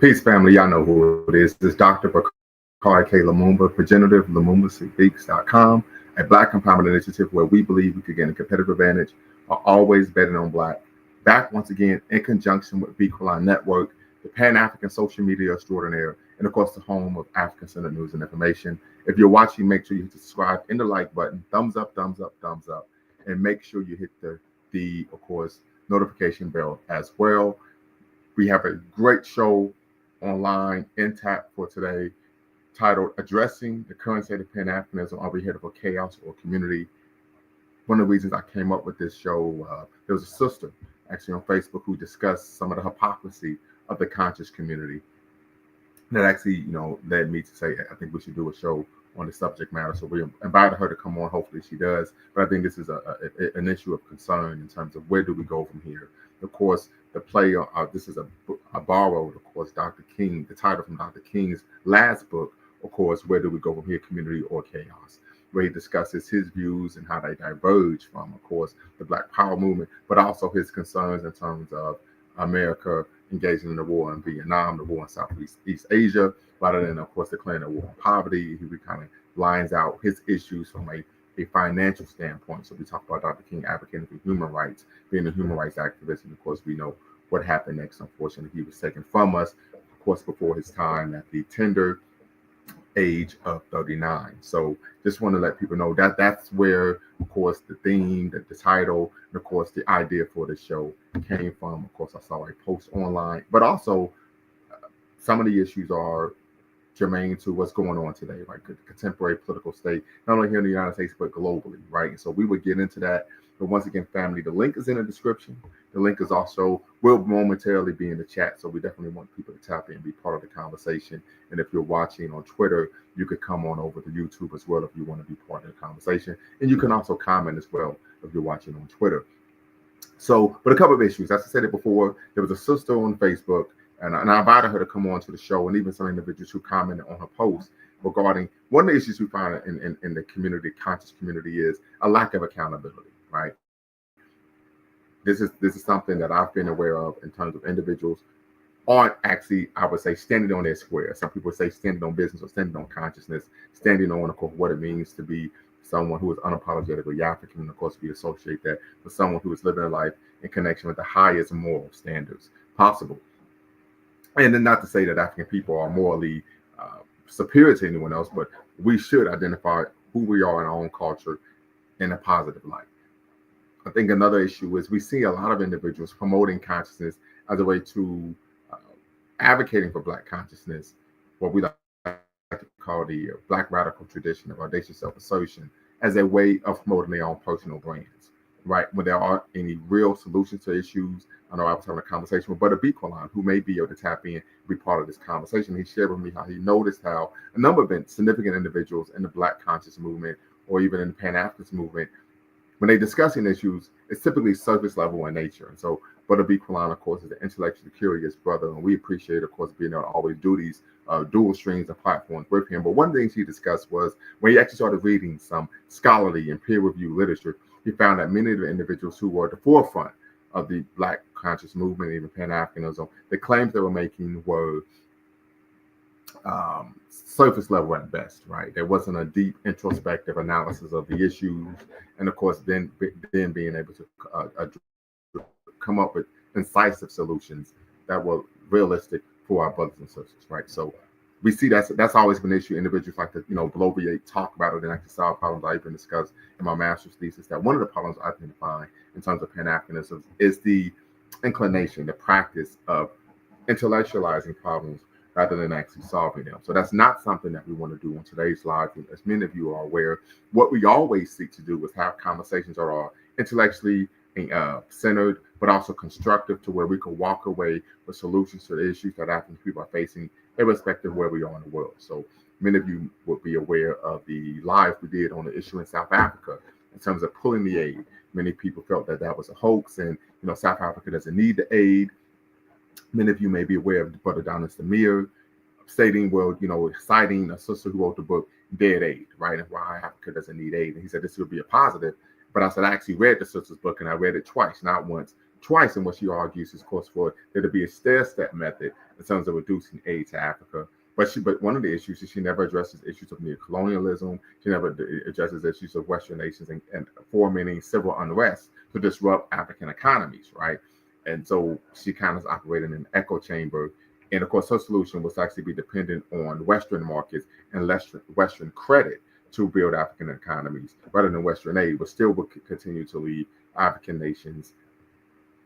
Peace, family. Y'all know who it is. This is Dr. Bakari K. Lumumba, progenitor of LumumbaSpeaks.com, a Black empowerment initiative where we believe we could gain a competitive advantage while always betting on Black. Back once again in conjunction with Bequaline Network, the Pan-African social media extraordinaire, and of course the home of African-centered news and information. If you're watching, make sure you hit the subscribe and the like button. Thumbs up, thumbs up, thumbs up. And make sure you hit the of course, notification bell as well. We have a great show online intact for today titled Addressing the Current State of Pan-Africanism. Are we headed for chaos or community? One of the reasons I came up with this show, there was a sister actually on Facebook who discussed some of the hypocrisy of the conscious community. That actually, led me to say, I think we should do a show on the subject matter. So we invited her to come on. Hopefully she does. But I think this is an issue of concern in terms of where do we go from here. Of course, the play, this is a borrowed, of course, Dr. King, the title from Dr. King's last book, of course, Where Do We Go From Here, Community or Chaos, where he discusses his views and how they diverge from, of course, the Black Power movement, but also his concerns in terms of America engaging in the war in Vietnam, the war in Southeast Asia, rather than, of course, declaring a war on poverty. He kind of lines out his issues from a financial standpoint. So we talk about Dr. King advocating for human rights, being a human rights activist, and of course we know what happened next. Unfortunately, he was taken from us, of course, before his time at the tender age of 39. So just want to let people know that that's where, of course, the theme, the title, and of course the idea for the show came from. Of course, I saw a post online, but also some of the issues are germane to what's going on today, right? The contemporary political state, not only here in the United States, but globally, right? And so we would get into that. But once again, family, the link is in the description. The link is also, will momentarily be in the chat. So we definitely want people to tap in and be part of the conversation. And if you're watching on Twitter, you could come on over to YouTube as well if you want to be part of the conversation. And you can also comment as well if you're watching on Twitter. So, but a couple of issues. As I said it before, there was a sister on Facebook, and I invited her to come on to the show, and even some individuals who commented on her post regarding one of the issues we find in the community, conscious community, is a lack of accountability, right? This is something that I've been aware of in terms of individuals aren't actually, I would say, standing on their square. Some people say standing on business or standing on consciousness, standing on, of course, what it means to be someone who is unapologetically African, and of course, we associate that with someone who is living a life in connection with the highest moral standards possible. And then not to say that African people are morally superior to anyone else, but we should identify who we are in our own culture in a positive light. I think another issue is we see a lot of individuals promoting consciousness as a way to advocating for Black consciousness, what we like to call the Black radical tradition of audacious self-assertion, as a way of promoting their own personal brands, right? When there aren't any real solutions to issues. I know I was having a conversation with Brother Bequaline, who may be able to tap in, be part of this conversation. He shared with me how he noticed how a number of significant individuals in the Black conscious movement, or even in the Pan-Africanist movement, when they're discussing issues, it's typically surface level in nature. And so Brother Bequaline, of course, is an intellectually curious brother, and we appreciate, of course, being able to always do these dual streams of platforms with him. But one of the things he discussed was when he actually started reading some scholarly and peer-reviewed literature, he found that many of the individuals who were at the forefront of the Black conscious movement, even Pan-Africanism, the claims they were making were surface level at best, right? There wasn't a deep introspective analysis of the issues, and of course, then being able to come up with incisive solutions that were realistic for our brothers and sisters, right? So we see that's always been an issue. Individuals like to, bloviate, talk about it, and actually solve problems. I even discussed in my master's thesis that one of the problems I can find in terms of Pan-Africanism is the inclination, the practice of intellectualizing problems rather than actually solving them. So that's not something that we want to do on today's live. As many of you are aware, what we always seek to do is have conversations that are intellectually centered, but also constructive, to where we can walk away with solutions to the issues that African people are facing, irrespective of where we are in the world. So many of you will be aware of the live we did on the issue in South Africa in terms of pulling the aid. Many people felt that that was a hoax, and South Africa doesn't need the aid. Many of you may be aware of Brother Donald Samir stating, well, citing a sister who wrote the book Dead Aid, right? And why Africa doesn't need aid. And he said this would be a positive. But I said, I actually read the sister's book, and I read it twice, not once, twice in what she argues is, of course, for there to be a stair-step method in terms of reducing aid to Africa. But one of the issues is she never addresses issues of neocolonialism. She never addresses issues of Western nations and fomenting civil unrest to disrupt African economies, right? And so she kind of is operating in an echo chamber. And of course, her solution was to actually be dependent on Western markets and Western credit to build African economies rather than Western aid, but still would continue to leave African nations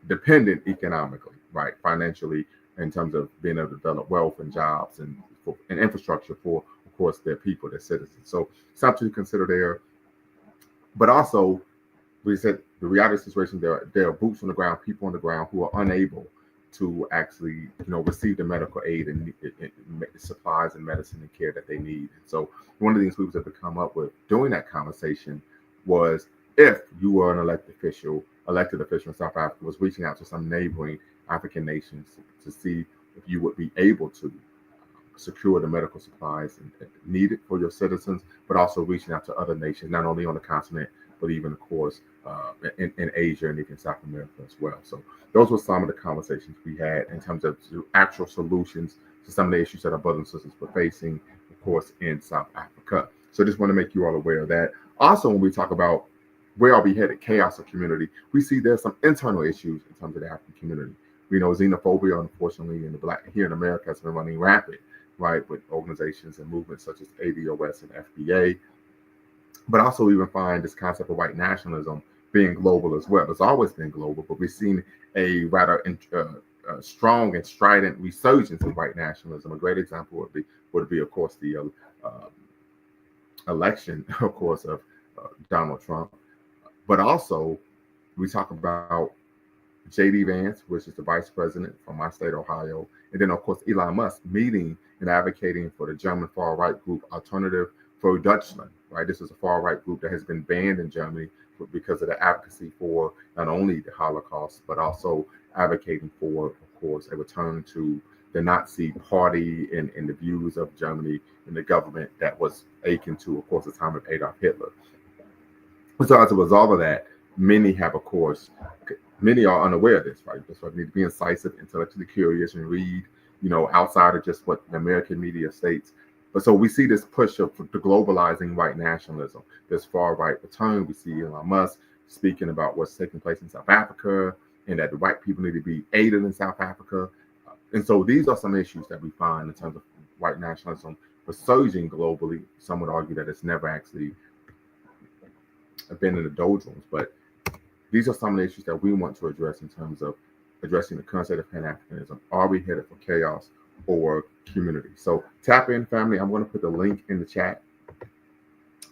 dependent economically, right, financially, in terms of being able to develop wealth and jobs and infrastructure for, of course, their people, their citizens. So something to consider there. But also, we said the reality situation, there are boots on the ground, people on the ground who are unable to actually, receive the medical aid and supplies and medicine and care that they need. So one of the things we was able to come up with during that conversation was, if you were an elected official in South Africa, was reaching out to some neighboring African nations to see if you would be able to secure the medical supplies needed for your citizens, but also reaching out to other nations, not only on the continent, but even, of course, in Asia and even South America as well. So those were some of the conversations we had in terms of actual solutions to some of the issues that our brothers and sisters were facing, of course, in South Africa. So just want to make you all aware of that. Also, when we talk about where are we headed, chaos of community, we see there's some internal issues in terms of the African community. We know xenophobia, unfortunately, here in America has been running rapid, right, with organizations and movements such as ADOS and FBA. But also we even find this concept of white nationalism being global as well. It's always been global, but we've seen a rather strong and strident resurgence in white nationalism. A great example would be, of course, the election, of course, of Donald Trump. But also, we talk about J.D. Vance, which is the vice president from my state, Ohio, and then, of course, Elon Musk meeting and advocating for the German far-right group Alternative for Deutschland, right? This is a far-right group that has been banned in Germany because of the advocacy for not only the Holocaust, but also advocating for, of course, a return to the Nazi party and the views of Germany and the government that was akin to, of course, the time of Adolf Hitler. So as a result of that, many are unaware of this, right? That's why we need to be incisive, intellectually curious, and read, outside of just what the American media states. But so we see this push of the globalizing white nationalism, this far right return. We see Elon Musk speaking about what's taking place in South Africa and that the white people need to be aided in South Africa. And so these are some issues that we find in terms of white nationalism resurging globally. Some would argue that it's never actually been in the doldrums, but these are some of the issues that we want to address in terms of addressing the concept of pan-Africanism. Are we headed for chaos or community? So tap in, family. I'm going to put the link in the chat.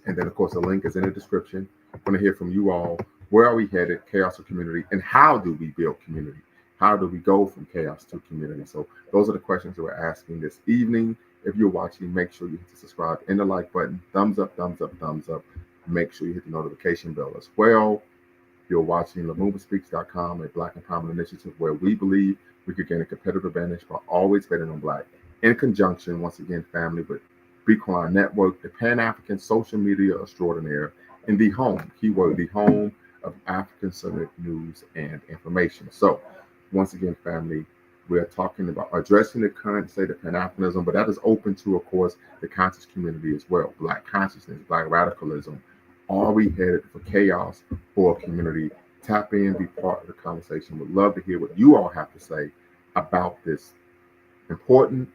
And then, of course, the link is in the description. I want to hear from you all. Where are we headed, chaos or community? And how do we build community? How do we go from chaos to community? So those are the questions that we're asking this evening. If you're watching, make sure you hit the subscribe and the like button. Thumbs up, thumbs up, thumbs up. Make sure you hit the notification bell as well. You're watching LaMumbaSpeaks.com, a Black Empowerment initiative where we believe we could gain a competitive advantage by always betting on Black. In conjunction, once again, family, with Beacon Network, the Pan-African social media extraordinaire, and the home, keyword, the home of African-centered news and information. So, once again, family, we're talking about addressing the current state of Pan-Africanism, but that is open to, of course, the conscious community as well. Black consciousness, Black radicalism. Are we headed for chaos or community? Tap in, be part of the conversation. Would love to hear what you all have to say about this important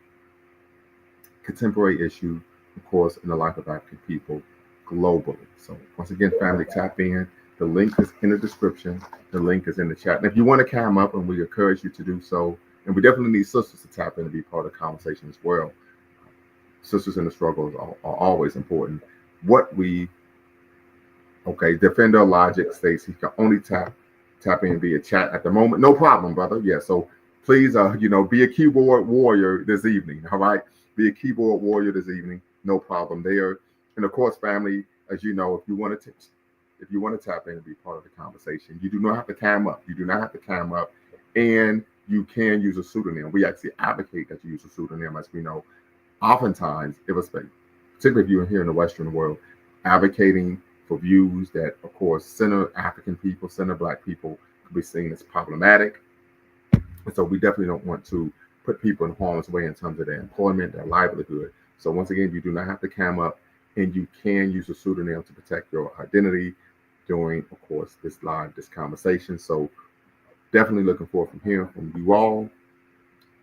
contemporary issue, of course, in the life of African people globally. So once again, family, tap in. The link is in the description. The link is in the chat. And if you want to cam up, and we encourage you to do so, and we definitely need sisters to tap in and be part of the conversation as well. Sisters in the struggle are always important. Defender Logic states he can only tap in via chat at the moment. No problem, brother. Yeah, so please, be a keyboard warrior this evening. All right, be a keyboard warrior this evening. No problem there. And of course, family, as you know, if you want to tap in and be part of the conversation, you do not have to cam up. You do not have to cam up, and you can use a pseudonym. We actually advocate that you use a pseudonym, as we know. Oftentimes, particularly if you're here in the Western world, advocating for views that, of course, center African people, center Black people, be seen as problematic. And so we definitely don't want to put people in harm's way in terms of their employment, their livelihood. So once again, you do not have to cam up, and you can use a pseudonym to protect your identity during, of course, this conversation. So definitely looking forward from hearing from you all.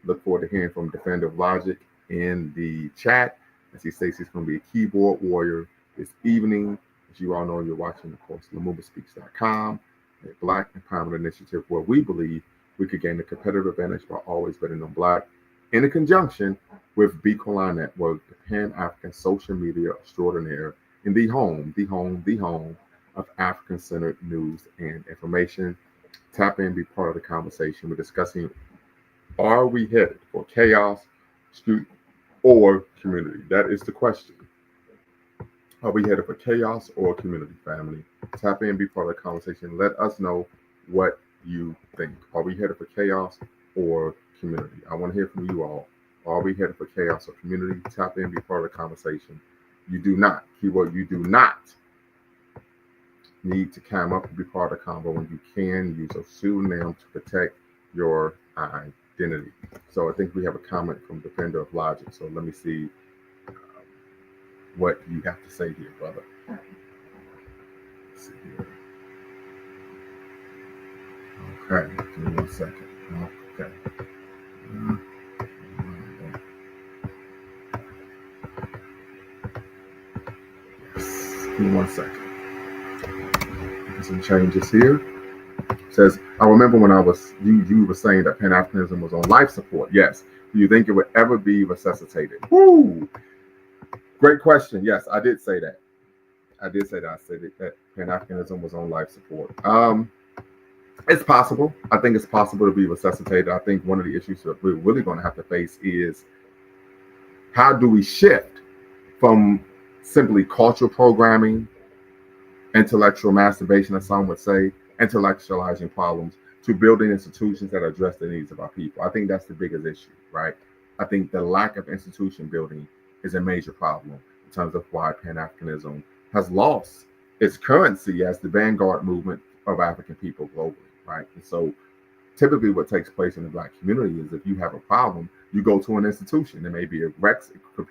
Look forward to hearing from Defender of Logic in the chat. As he states, he's going to be a keyboard warrior this evening. As you all know, you're watching, of course, LamubaSpeaks.com, a Black Empowerment Initiative where we believe we could gain a competitive advantage by always betting on Black, in conjunction with B. Colon Network, the Pan-African social media extraordinaire, in the home of African-centered news and information. Tap in, be part of the conversation. We're discussing, are we headed for chaos, or community? That is the question. Are we headed for chaos or community, family? Tap in, be part of the conversation. Let us know what you think. Are we headed for chaos or community? I want to hear from you all. Are we headed for chaos or community? Tap in, be part of the conversation. You do not, keyword, you do not need to cam up and be part of the convo when you can use a pseudonym to protect your identity. So I think we have a comment from Defender of Logic. So let me see what you have to say here, brother. Let's see here. Okay, give me 1 second. Okay. Yes, give me 1 second. Some changes here. It says, I remember when you were saying that Pan-Africanism was on life support. Yes. Do you think it would ever be resuscitated? Woo! Great question. Yes, I did say that. I said that Pan-Africanism was on life support. It's possible. I think it's possible to be resuscitated. I think one of the issues that we're really going to have to face is, how do we shift from simply cultural programming, intellectual masturbation, as some would say, intellectualizing problems, to building institutions that address the needs of our people? I think that's the biggest issue, right? I think the lack of institution building is a major problem in terms of why Pan-Africanism has lost its currency as the vanguard movement of African people globally, right? And so typically what takes place in the Black community is, if you have a problem, you go to an institution. It may be a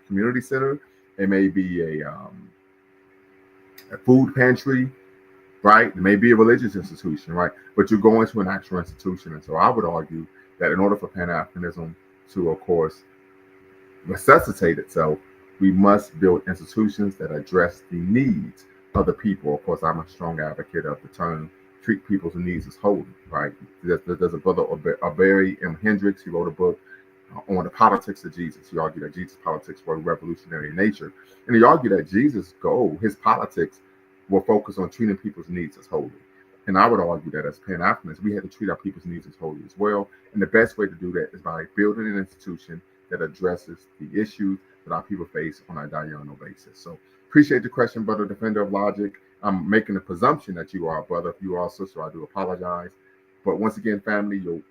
community center. It may be a food pantry, right? It may be a religious institution, right? But you're going to an actual institution. And so I would argue that in order for Pan-Africanism to, of course, resuscitate itself, we must build institutions that address the needs of the people. Of course, I'm a strong advocate of the term treat people's needs as holy, right? There's a brother, Barry M. Hendricks. He wrote a book on the politics of Jesus. He argued that Jesus' politics were revolutionary in nature. And he argued that Jesus' goal, his politics, were focused on treating people's needs as holy. And I would argue that as Pan-Africanists, we had to treat our people's needs as holy as well. And the best way to do that is by building an institution that addresses the issues that our people face on a diurnal basis. So appreciate the question, brother Defender of Logic. I'm making the presumption that you are a brother. If you are a sister, I do apologize. But once again, family, you'll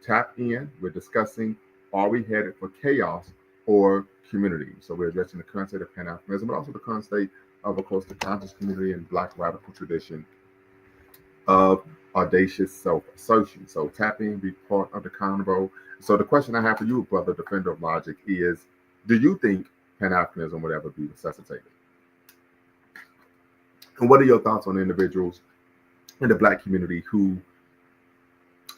tap in. We're discussing, are we headed for chaos or community? So we're addressing the current state of Pan-Africanism, but also the current state of course, the conscious community and Black radical tradition of audacious self-assertion. So tap in, be part of the convo. So the question I have for you, brother Defender of Logic, is, do you think Pan-Africanism would ever be resuscitated? And what are your thoughts on individuals in the Black community who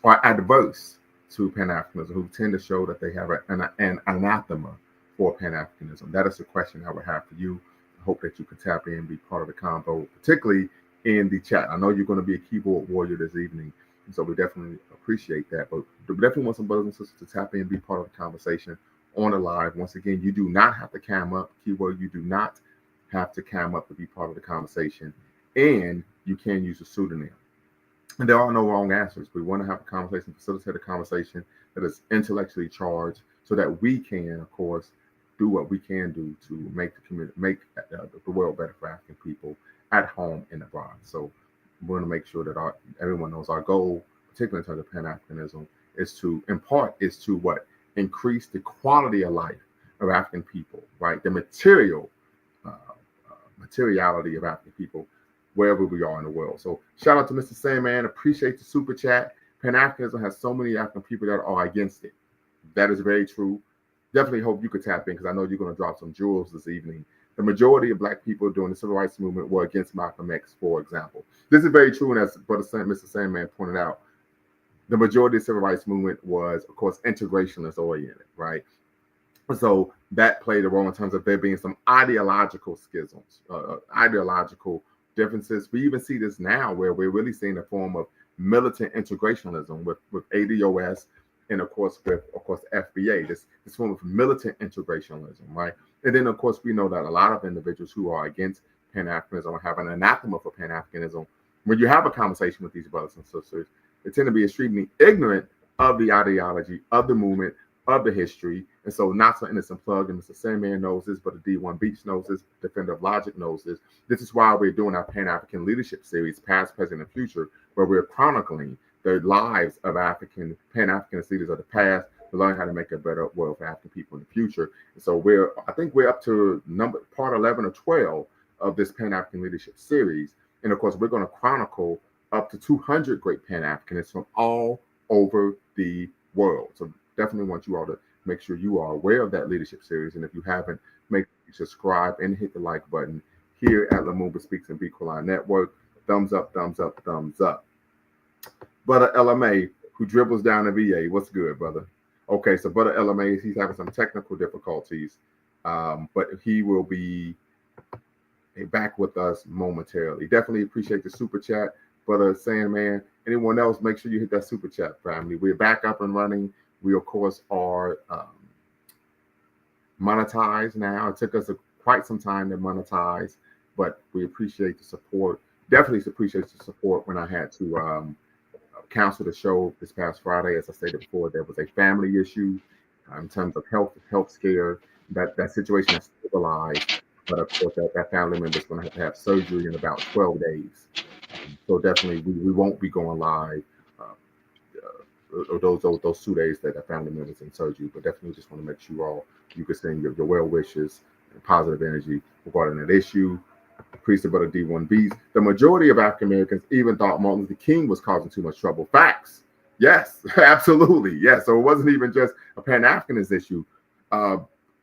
are adverse to Pan-Africanism, who tend to show that they have an anathema for Pan-Africanism? That is the question I would have for you. I hope that you can tap in and be part of the convo, particularly in the chat. I know you're going to be a keyboard warrior this evening, and so we definitely appreciate that. But we definitely want some brothers and sisters to tap in and be part of the conversation on the live. Once again, you do not have to cam up. Keyword, you do not have to cam up to be part of the conversation, and you can use a pseudonym. And there are no wrong answers. We want to have a conversation, facilitate a conversation that is intellectually charged, so that we can, of course, do what we can do to make the community, make the world better for African people at home and abroad. So we want to make sure that everyone knows our goal, particularly in terms of Pan-Africanism, is to what? Increase the quality of life of African people, right? The materiality of African people, wherever we are in the world. So shout out to Mr. Sandman. Appreciate the super chat. Pan-Africanism has so many African people that are against it. That is very true. Definitely hope you could tap in because I know you're going to drop some jewels this evening. The majority of Black people during the Civil Rights Movement were against Malcolm X, for example. This is very true, and as Mr. Sandman pointed out, the majority of the Civil Rights Movement was, of course, integrationist oriented, right? So that played a role in terms of there being some ideological schisms, ideological differences. We even see this now where we're really seeing a form of militant integrationism with ADOS and of course FBA, this form of militant integrationism, right? And then of course we know that a lot of individuals who are against Pan-Africanism or have an anathema for Pan-Africanism, when you have a conversation with these brothers and sisters, they tend to be extremely ignorant of the ideology, of the movement, of the history. And so not so innocent plug, and Mr. Sandman knows this, but the D1 Beach knows this, Defender of Logic knows this. This is why we're doing our Pan-African Leadership Series, Past, Present, and Future, where we're chronicling the lives of Pan-Africanist leaders of the past to learn how to make a better world for African people in the future. And so I think we're up to part 11 or 12 of this Pan-African Leadership Series. And of course, we're going to chronicle up to 200 great Pan-Africanists from all over the world. So definitely want you all to make sure you are aware of that leadership series. And if you haven't, make sure you subscribe and hit the like button here at Lumumba Speaks and Be Quran Network. Thumbs up, thumbs up, thumbs up. Brother LMA, who dribbles down the VA. What's good, brother? Okay, so Brother LMA, he's having some technical difficulties, but he will be back with us momentarily. Definitely appreciate the super chat, Brother Sandman. Anyone else, make sure you hit that super chat, family. We're back up and running. We, of course, are monetized now. It took us quite some time to monetize, but we appreciate the support. Definitely appreciate the support when I had to cancel the show this past Friday. As I stated before, there was a family issue in terms of health scare. That situation has stabilized, but of course, that family member is going to have surgery in about 12 days. So definitely, we won't be going live those 2 days that a family member's in surgery. But definitely, just want to make sure you can send your well wishes and positive energy regarding that issue. Priest of Brother D1 Beast. The majority of African Americans even thought Martin Luther King was causing too much trouble. Facts. Yes, absolutely. Yes. So it wasn't even just a Pan-Africanist issue.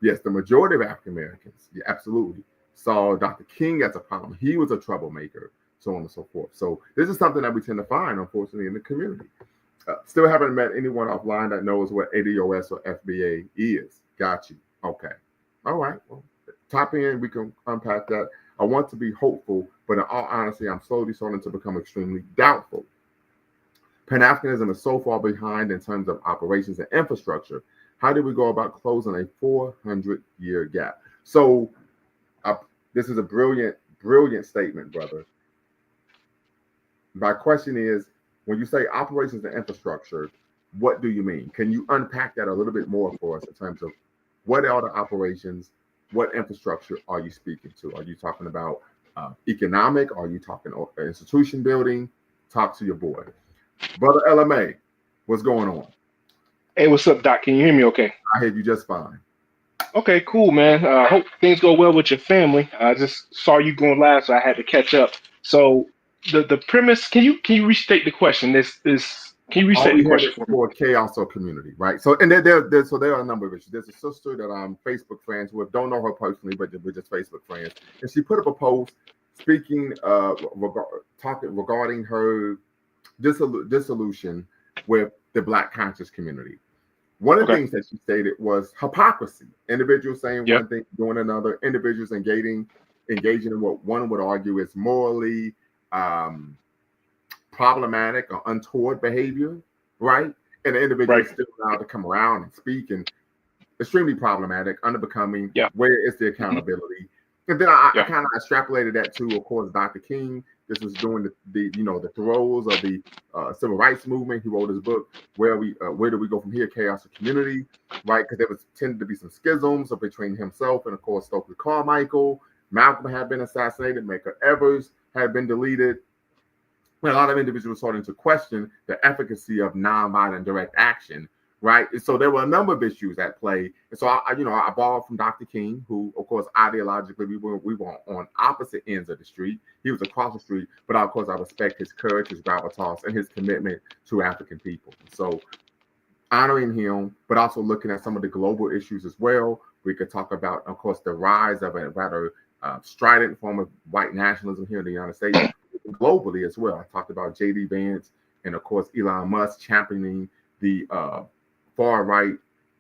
Yes, the majority of African Americans, yeah, absolutely, saw Dr. King as a problem. He was a troublemaker, so on and so forth. So this is something that we tend to find, unfortunately, in the community. Still haven't met anyone offline that knows what ADOS or FBA is. Got you. Okay. All right. Well, top in, we can unpack that. I want to be hopeful, but in all honesty, I'm slowly starting to become extremely doubtful. Pan-Africanism is so far behind in terms of operations and infrastructure. How do we go about closing a 400-year gap? So this is a brilliant statement, brother. My question is, when you say operations and infrastructure, what do you mean? Can you unpack that a little bit more for us in terms of what are the operations? What infrastructure are you speaking to? Are you talking about economic? Are you talking institution building? Talk to your boy. Brother LMA, what's going on? Hey, what's up, Doc? Can you hear me okay? I hear you just fine. Okay, cool, man. Hope things go well with your family. I just saw you going live, so I had to catch up. So the premise, can you restate the question? Can you restate the question for chaos or community, right? So and there are a number of issues. There's a sister that I'm Facebook friends with, don't know her personally, but we're just Facebook friends, and she put up a post speaking regarding her dissolution with the Black conscious community. One of the things that she stated was hypocrisy. Individuals saying one thing, doing another. Individuals engaging in what one would argue is morally problematic or untoward behavior, right? And the individual is still allowed to come around and speak, and extremely problematic, unbecoming. Where is the accountability? And then I kind of extrapolated that to, of course, Dr. King. This was during the throes of the civil rights movement. He wrote his book, Where Do We Go From Here? Chaos or Community, right? Because there tended to be some schisms between himself and, of course, Stokely Carmichael. Malcolm had been assassinated. Medgar Evers had been deleted. And a lot of individuals starting to question the efficacy of nonviolent direct action right? And so there were a number of issues at play. And so I borrowed from Dr. King, who, of course, ideologically we were on opposite ends of the street. He was across the street, but of course I respect his courage, his gravitas, and his commitment to African people. So honoring him, but also looking at some of the global issues as well. We could talk about, of course, the rise of a rather strident form of white nationalism here in the United States, globally as well. I talked about J.D. Vance and, of course, Elon Musk championing the far right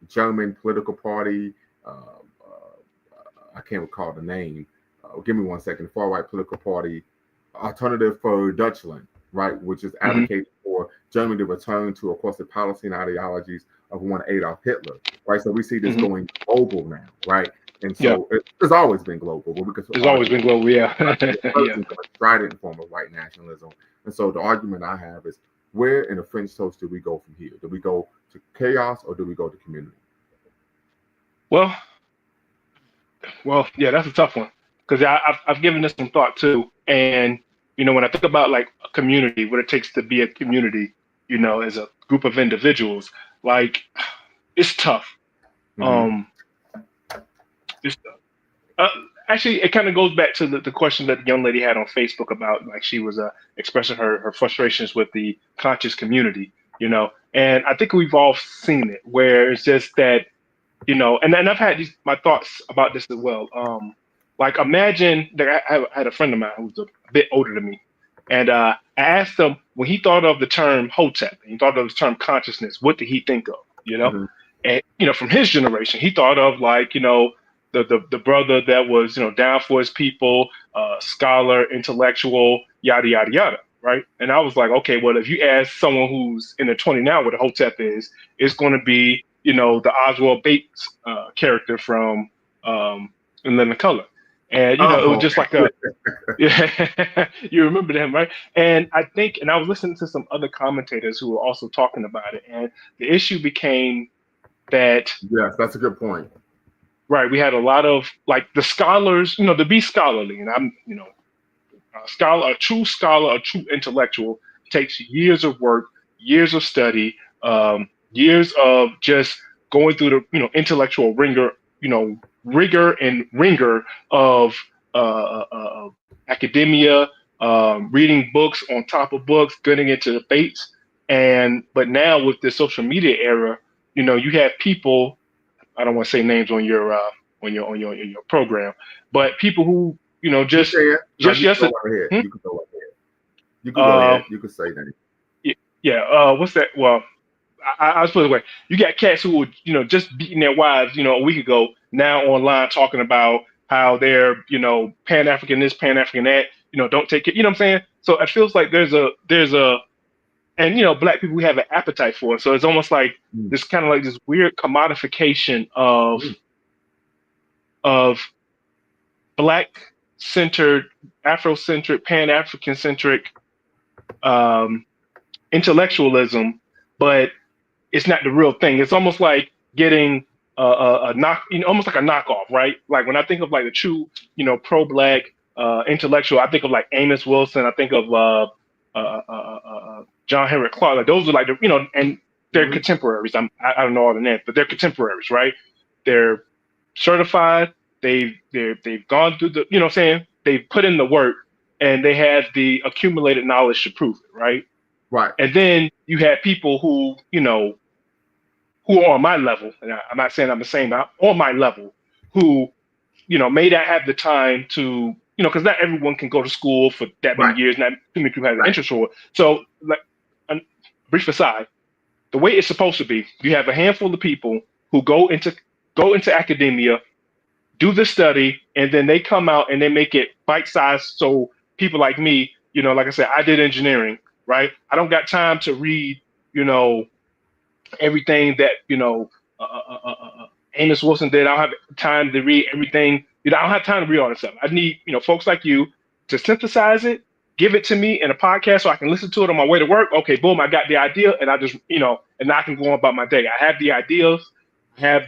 German political party. I can't recall the name. Give me 1 second. Far right political party, Alternative for Deutschland, right, which is advocating for Germany to return to, of course, the Palestinian ideologies of one Adolf Hitler, right? So we see this going global now, right? And so it's always been global. But it's always been global, yeah. A strident form of white nationalism. And so the argument I have is, where in the French toast do we go from here? Do we go to chaos or do we go to community? Well, yeah, that's a tough one, because I've given this some thought too. And when I think about like a community, what it takes to be a community, as a group of individuals, like it's tough. It's tough. Actually, it kind of goes back to the question that the young lady had on Facebook about, like, she was expressing her frustrations with the conscious community, and I think we've all seen it, where it's just that, and I've had my thoughts about this as well. Like, imagine that I had a friend of mine who's a bit older than me, and I asked him, when he thought of the term Hotep, and he thought of the term consciousness, what did he think of, And from his generation, he thought of, like, the brother that was, down for his people, scholar, intellectual, yada yada yada, right? And I was like, okay, well, if you ask someone who's in their 20 now what a Hotep is, it's going to be, the Oswald Bates character from In Living Color, and it was just like a yeah, you remember them, right? And I think, and I was listening to some other commentators who were also talking about it, and the issue became that, yes, that's a good point. right, we had a lot of, like, the scholars, to be scholarly, and I'm, a true scholar, a true intellectual takes years of work, years of study, years of just going through the, intellectual rigor and ringer of academia, reading books on top of books, getting into debates, but now with the social media era, you have people. I don't want to say names on your program, but people who just yesterday. You can go ahead. You can go ahead. You can say that. Yeah. What's that? Well, I was put it away. You got cats who were just beating their wives a week ago, now online talking about how they're Pan-African this, Pan-African that. Don't take it. You know what I'm saying? So it feels like there's a and black people, we have an appetite for it. So it's almost like this kind of like this weird commodification of black-centered, Afro-centric, Pan-African-centric intellectualism, but it's not the real thing. It's almost like getting a knock, almost like a knockoff, right? Like, when I think of like the true, pro-black intellectual, I think of like Amos Wilson. I think of John Henrik Clark. Like, those are like the, and they're contemporaries. I don't know all the names, but they're contemporaries, right? They're certified. They've gone through the, what I'm saying? They've put in the work, and they have the accumulated knowledge to prove it, right? Right. And then you have people who, who are on my level, and I'm not saying I'm the same, but on my level, who, may not have the time to, because not everyone can go to school for that many years, not too many people have an interest for it. So, like, a brief aside, the way it's supposed to be, you have a handful of people who go into academia, do the study, and then they come out and they make it bite-sized. So people like me, like I said, I did engineering, right? I don't got time to read, everything that, Amos Wilson did. I don't have time to read everything. I don't have time to read all this stuff. I need, folks like you to synthesize it, give it to me in a podcast so I can listen to it on my way to work. Okay, boom, I got the idea, and I just, and I can go on about my day. I have the ideas, I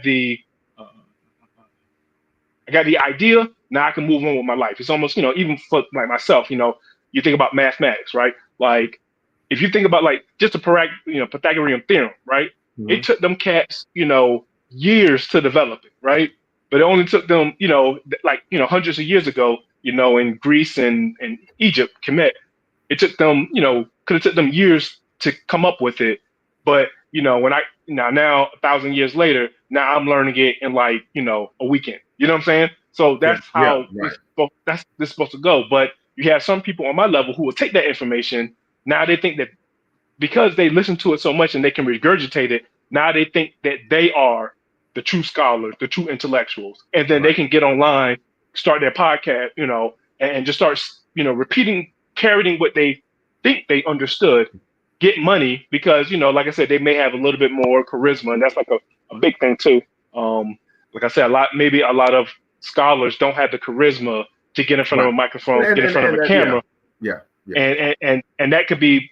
got the idea. Now I can move on with my life. It's almost, even for like myself, you think about mathematics, right? Like, if you think about like just a Pythagorean theorem, right? It took them cats, years to develop it, right? But it only took them, hundreds of years ago, in Greece and Egypt, Kemet, it took them, could have took them years to come up with it. But, when now 1,000 years later, now I'm learning it in a weekend. You know what I'm saying? So that's how this is supposed to go. But you have some people on my level who will take that information. Now they think that because they listen to it so much and they can regurgitate it, now they think that they are the true scholars, the true intellectuals. And then they can get online, start their podcast, and just start, repeating, parroting what they think they understood, get money because, like I said, they may have a little bit more charisma. And that's like a big thing too. Like I said, maybe a lot of scholars don't have the charisma to get in front of a microphone, get in front of a camera. And that could be,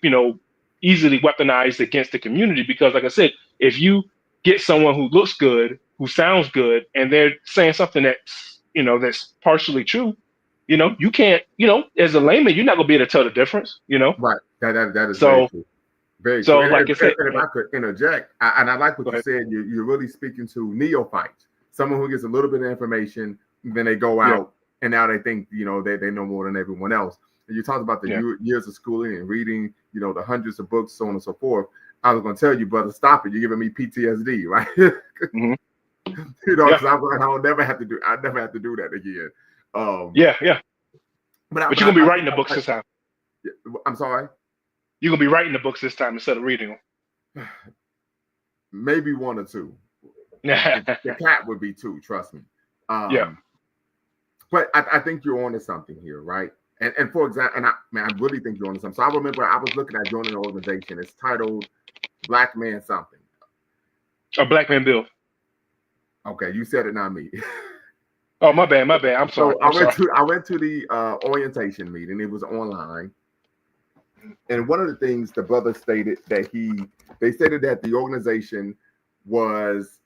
easily weaponized against the community because, like I said, if you get someone who looks good, who sounds good, and they're saying something that's, that's partially true, you can't, as a layman, you're not gonna be able to tell the difference, Right. That is so very true. Very so true. like I said, if I could interject, and I like what you said, you're really speaking to neophytes, someone who gets a little bit of information, then they go out and now they think, they know more than everyone else. And you talked about the years of schooling and reading, the hundreds of books, so on and so forth. I was going to tell you, brother, stop it. You're giving me PTSD, right? Because I'll never have to do. I never have to do that again. But you're gonna be writing the books this time. I'm sorry. You're gonna be writing the books this time instead of reading them. Maybe one or two. The cat would be two. Trust me. But I think you're onto something here, right? And for example, I really think you're onto something. So I remember I was looking at joining an organization. It's titled Black Man Something. A Black Man Bill. Okay, you said it, not me. Oh, my bad. I'm sorry. So I went to the orientation meeting. It was online. And one of the things the brother stated that they stated that the organization was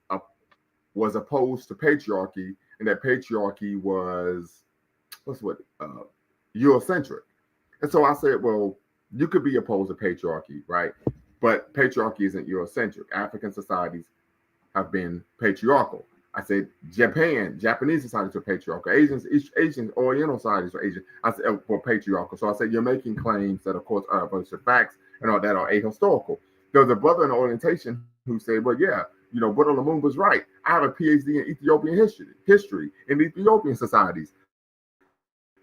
opposed to patriarchy, and that patriarchy was Eurocentric. And so I said, well, you could be opposed to patriarchy, right? But patriarchy isn't Eurocentric. African societies have been patriarchal. I said Japanese societies are patriarchal. Asian Oriental societies are Asian. I said for patriarchal. So I said you're making claims that, of course, are opposed to facts and all that are ahistorical. There was a brother in the orientation who said, well, yeah, Brother Lumumba's right. I have a PhD in Ethiopian history, and Ethiopian societies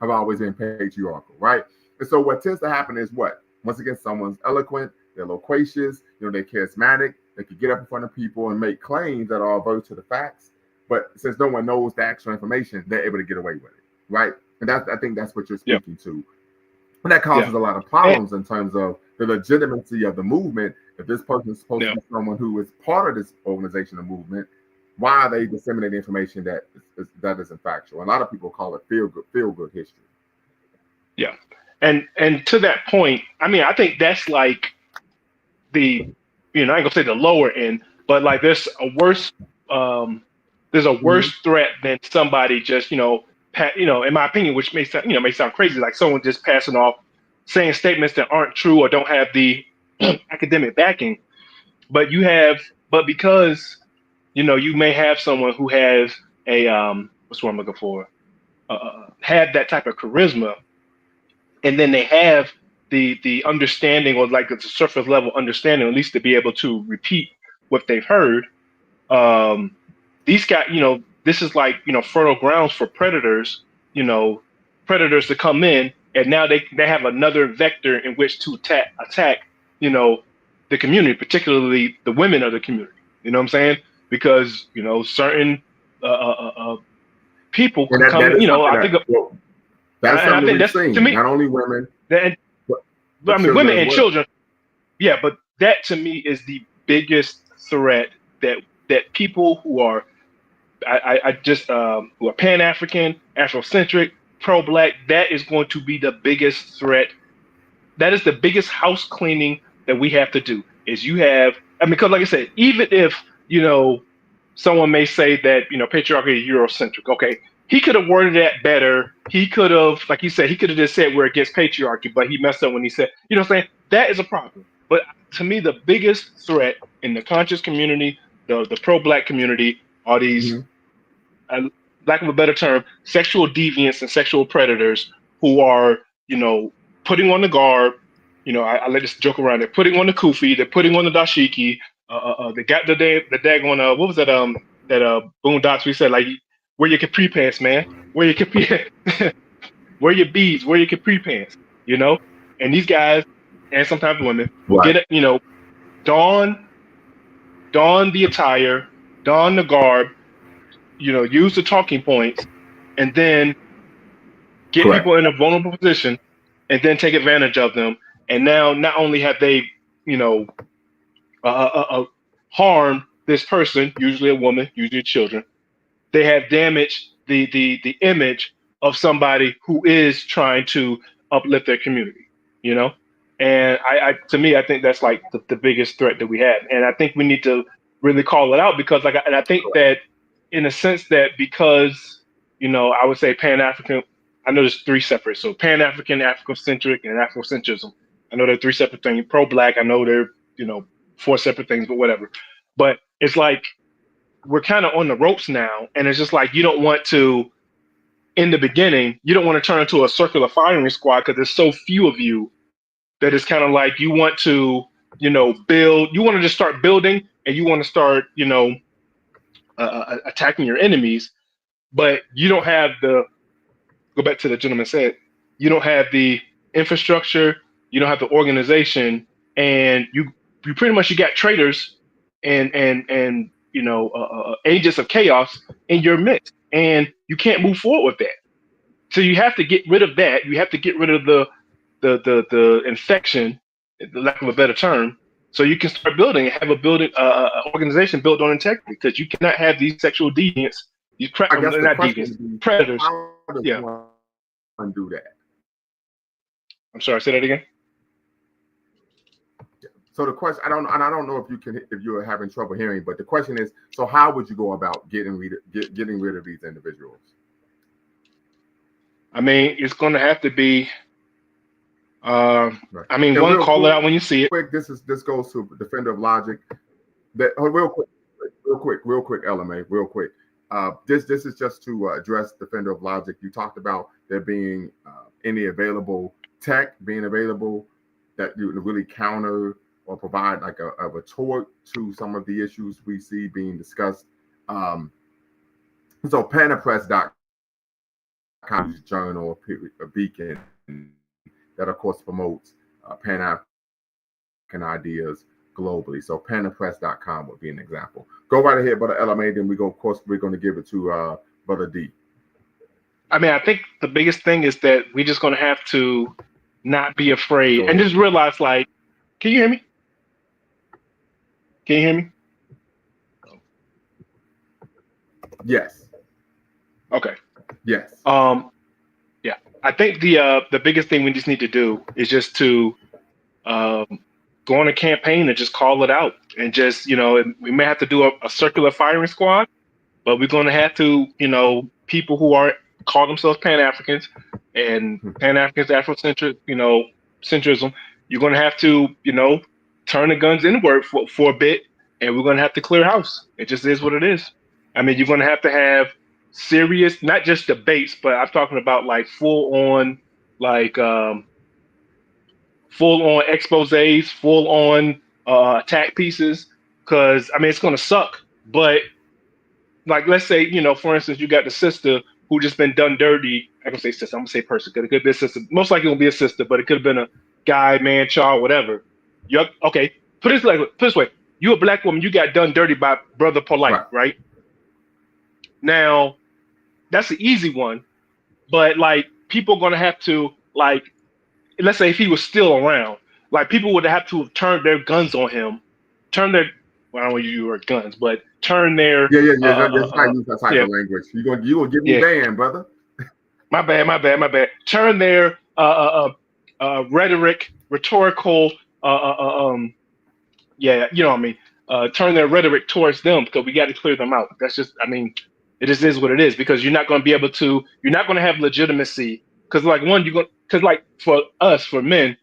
have always been patriarchal, right? And so what tends to happen is what? Once again, someone's eloquent, they're loquacious, they're charismatic, they can get up in front of people and make claims that are opposed to the facts. But since no one knows the actual information, they're able to get away with it, right? And I think that's what you're speaking to. And that causes a lot of problems in terms of the legitimacy of the movement. If this person is supposed to be someone who is part of this organization or movement, why are they disseminating information that isn't factual? A lot of people call it feel good history. Yeah, and to that point, I think that's like the, I ain't gonna say the lower end, but like there's a worse threat than somebody just, in my opinion, which may sound crazy, like someone just passing off, saying statements that aren't true or don't have the academic backing. But because you may have someone who has a what's what I'm looking for, have that type of charisma, and then they have the understanding, or like it's a surface level understanding, at least to be able to repeat what they've heard. These guys, this is like, fertile grounds for predators to come in, and now they have another vector in which to attack, the community, particularly the women of the community. You know what I'm saying? Because, certain people can come, I think that's something we've seen, to me, not only women, but women and children. Yeah, but that to me is the biggest threat that people who are who are Pan-African, Afrocentric, pro-Black, that is going to be the biggest threat. That is the biggest house cleaning that we have to do. Is because like I said, even if, someone may say that, patriarchy is Eurocentric, okay, he could have worded that better. He could have, like you said, he could have just said we're against patriarchy, but he messed up when he said, what I'm saying? That is a problem. But to me, the biggest threat in the conscious community, the pro-black community, are these, Mhm. lack of a better term, sexual deviants and sexual predators who are, putting on the garb. I let this joke around. They're putting on the kufi. They're putting on the dashiki. They got the daggone, what was that? That Boondocks we said, like, wear your capri pants, man. Wear your capri, wear your beads. Wear your capri pants. And these guys, and sometimes women, will Right. get it. Don don the attire, don the garb. Use the talking points, and then get Correct. people in a vulnerable position, and then take advantage of them. And now, not only have they, you know, harmed this person, usually a woman, usually children, they have damaged the image of somebody who is trying to uplift their community. You know, and to me, I think that's like the biggest threat that we have, and I think we need to really call it out because, like, and I think that in a sense that because I would say Pan African. I know there's three separate, so Pan African, Afrocentric, and Afrocentrism. I know they're three separate things. Pro Black, I know they're four separate things, but whatever. But it's like we're kind of on the ropes now, and it's just like you don't want to. In the beginning, you don't want to turn into a circular firing squad because there's so few of you that it's kind of like you want to, build. You want to just start building, and you want to start, attacking your enemies, but you don't have the. Go back to the gentleman said, you don't have the infrastructure, you don't have the organization, and you pretty much you got traitors and agents of chaos in your midst, and you can't move forward with that. So you have to get rid of that. You have to get rid of the infection, the lack of a better term, so you can start building and have a building organization built on integrity. Because you cannot have these sexual deviants, I guess the not question deviants, would be, predators. how does Yeah, one do that? I'm sorry. Say that again. So the question, I don't know if you're having trouble hearing, but the question is, so how would you go about getting rid of these individuals? I mean, it's going to have to be. Right. I mean, And one, real call it out when you see it. quick, this goes to Defender of Logic. That real quick, LMA, real quick. This is just to address Defender of Logic. You talked about there being any available tech being available that you really counter or provide like a retort to some of the issues we see being discussed. So Panafricanism is a journal, a beacon that of course promotes Pan-African ideas globally. So panafricanism.com would be an example. Go right ahead, Brother LMA, then we're going to give it to Brother D. I mean, I think the biggest thing is that we're just going to have to not be afraid and just realize, like, can you hear me? Can you hear me? Yes. Okay. Yes. Yeah. I think the biggest thing we just need to do is just to go on a campaign and just call it out, and just we may have to do a circular firing squad, but we're going to have to people who are call themselves Pan-Africans and Pan-Africans Afrocentric centrism. You're going to have to turn the guns inward for a bit, and we're going to have to clear house. It just is what it is. I mean, you're going to have serious, not just debates, but I'm talking about like full on exposés, full on attack pieces. Because I mean, it's going to suck, but like, let's say, for instance, you got the sister who just been done dirty. I'm gonna say sister. I'm gonna say person. It could be a sister. Most likely, it'll be a sister, but it could have been a guy, man, child, whatever. You're okay. Put it this way. You a black woman. You got done dirty by Brother Polite, right? Now, that's an easy one, but like people are gonna have to, like, let's say if he was still around, like people would have to have turned their guns on him, turn their, well, I don't want to use your word guns, but turn their That's not use that type of language. You gonna give me banned, brother. My bad. Turn their rhetoric, rhetorical, yeah, you know what I mean. Turn their rhetoric towards them, because we got to clear them out. That's just, I mean, it just is what it is, because you're not going to be able to, you're not going to have legitimacy. Because like one, because like for us, for men,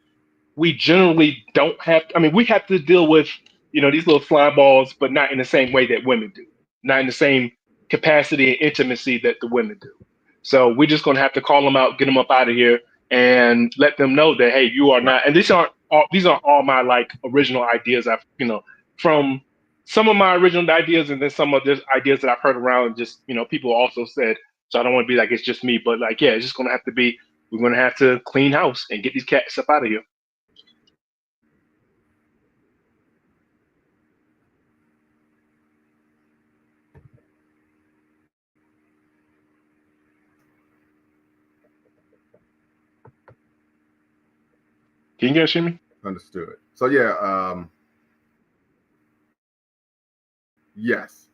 we generally don't have. I mean, we have to deal with these little fly balls, but not in the same way that women do, not in the same capacity and intimacy that the women do. So we're just gonna have to call them out, get them up out of here, and let them know that, hey, you are not. And these aren't all my like original ideas. I've from some of my original ideas, and then some of the ideas that I've heard around. Just people also said. So I don't want to be like it's just me, but like yeah, it's just gonna have to be. We're gonna have to clean house and get these cats up out of here. Can you guys hear me? Understood. So yeah, yes.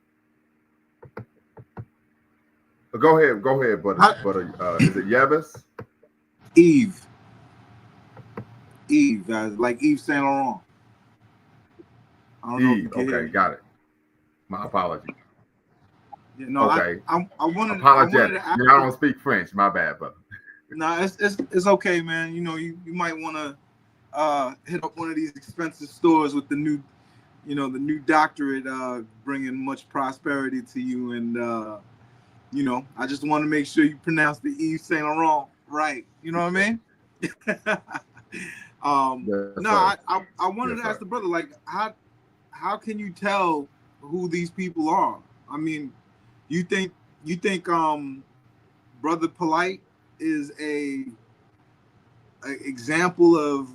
Go ahead, but is it Yevis? Eve, like Eve Saint Laurent. I don't know. Eve. Okay, got it. My apology. Yeah, no, okay. I wanted. Apologetic. I don't speak French. My bad, brother. No, it's okay, man. You might want to hit up one of these expensive stores with the new, the new doctorate, bringing much prosperity to you. And I just want to make sure you pronounce the Yves Saint Laurent right. You know what I mean? I wanted to ask the brother, like, how can you tell who these people are? I mean, you think Brother Polite is a example of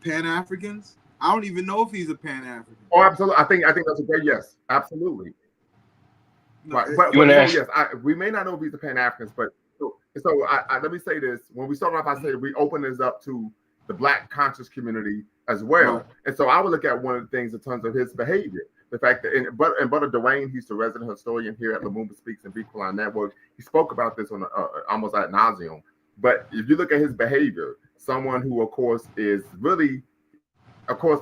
Pan-Africans? I don't even know if he's a Pan-African. Oh, absolutely. I think that's a great yes. Absolutely. No, right. But yes, we may not know if he's a Pan-Africanist, but so let me say this. When we start off, I said we open this up to the Black conscious community as well. Right. And so I would look at one of the things in terms of his behavior. The fact that, and Brother Dwayne, he's the resident historian here at Lumumba Speaks and Beatline Network. He spoke about this on almost ad nauseum. But if you look at his behavior, someone who, of course, is really, of course,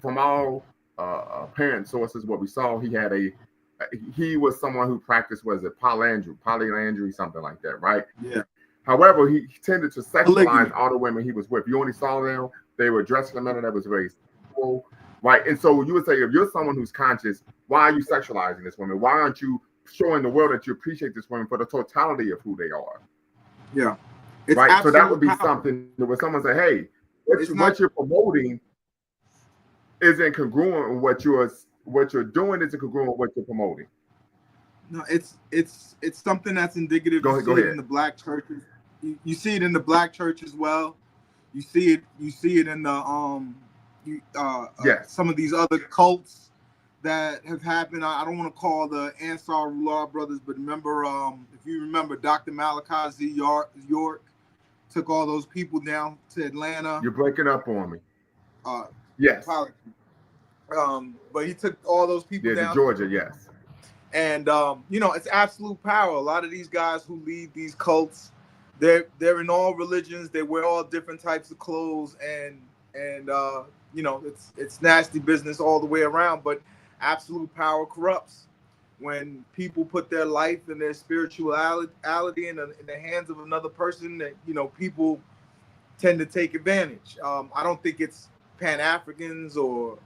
from all apparent sources, what we saw, he was someone who practiced, polyandry, something like that, right? Yeah. However, he tended to sexualize all the women he was with. You only saw them; they were dressed in a manner that was very sexual, right? And so you would say, if you're someone who's conscious, why are you sexualizing this woman? Why aren't you showing the world that you appreciate this woman for the totality of who they are? Yeah. Right. So that would be something where someone say, hey, what you're promoting isn't congruent with what you're doing isn't congruent with what you're promoting. No, it's something that's indicative. Go ahead. In the Black churches. You see it in the Black church as well. You see it in the yes. Some of these other cults that have happened. I don't want to call the Ansar-Ullah brothers, but remember, if you remember, Dr. Malachi Z. York took all those people down to Atlanta. You're breaking up on me. Yes. But he took all those people down to Georgia, yes. And it's absolute power. A lot of these guys who lead these cults, they're in all religions. They wear all different types of clothes, and it's nasty business all the way around. But absolute power corrupts. When people put their life and their spirituality in the hands of another person, that people tend to take advantage. I don't think it's Pan-Africans or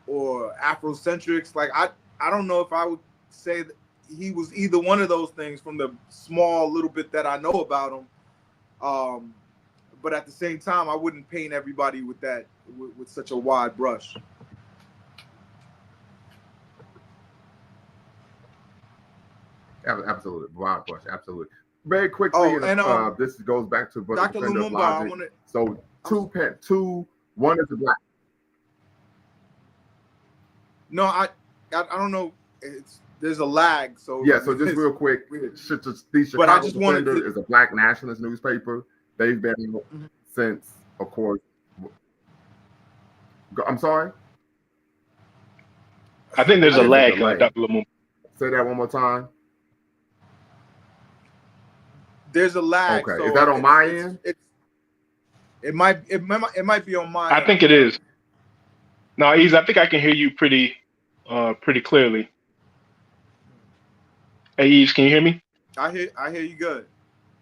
Afrocentrics. Like I don't know if I would say that he was either one of those things from the small little bit that I know about him. But at the same time, I wouldn't paint everybody with that with such a wide brush. Absolutely, wide brush, absolutely. Very quickly, this goes back to Dr. Lumumba. So one is the Black. No, I don't know. There's a lag, so yeah. So just real quick, the Chicago Defender is a Black nationalist newspaper. They've been since, of course. I'm sorry. I think there's a lag, Dr. Lumumba. Say that one more time. There's a lag. Okay, so is that on my end? It might be on my end. I think it is. No, Ease, I think I can hear you pretty clearly. Hey, Eves, can you hear me? I hear you good.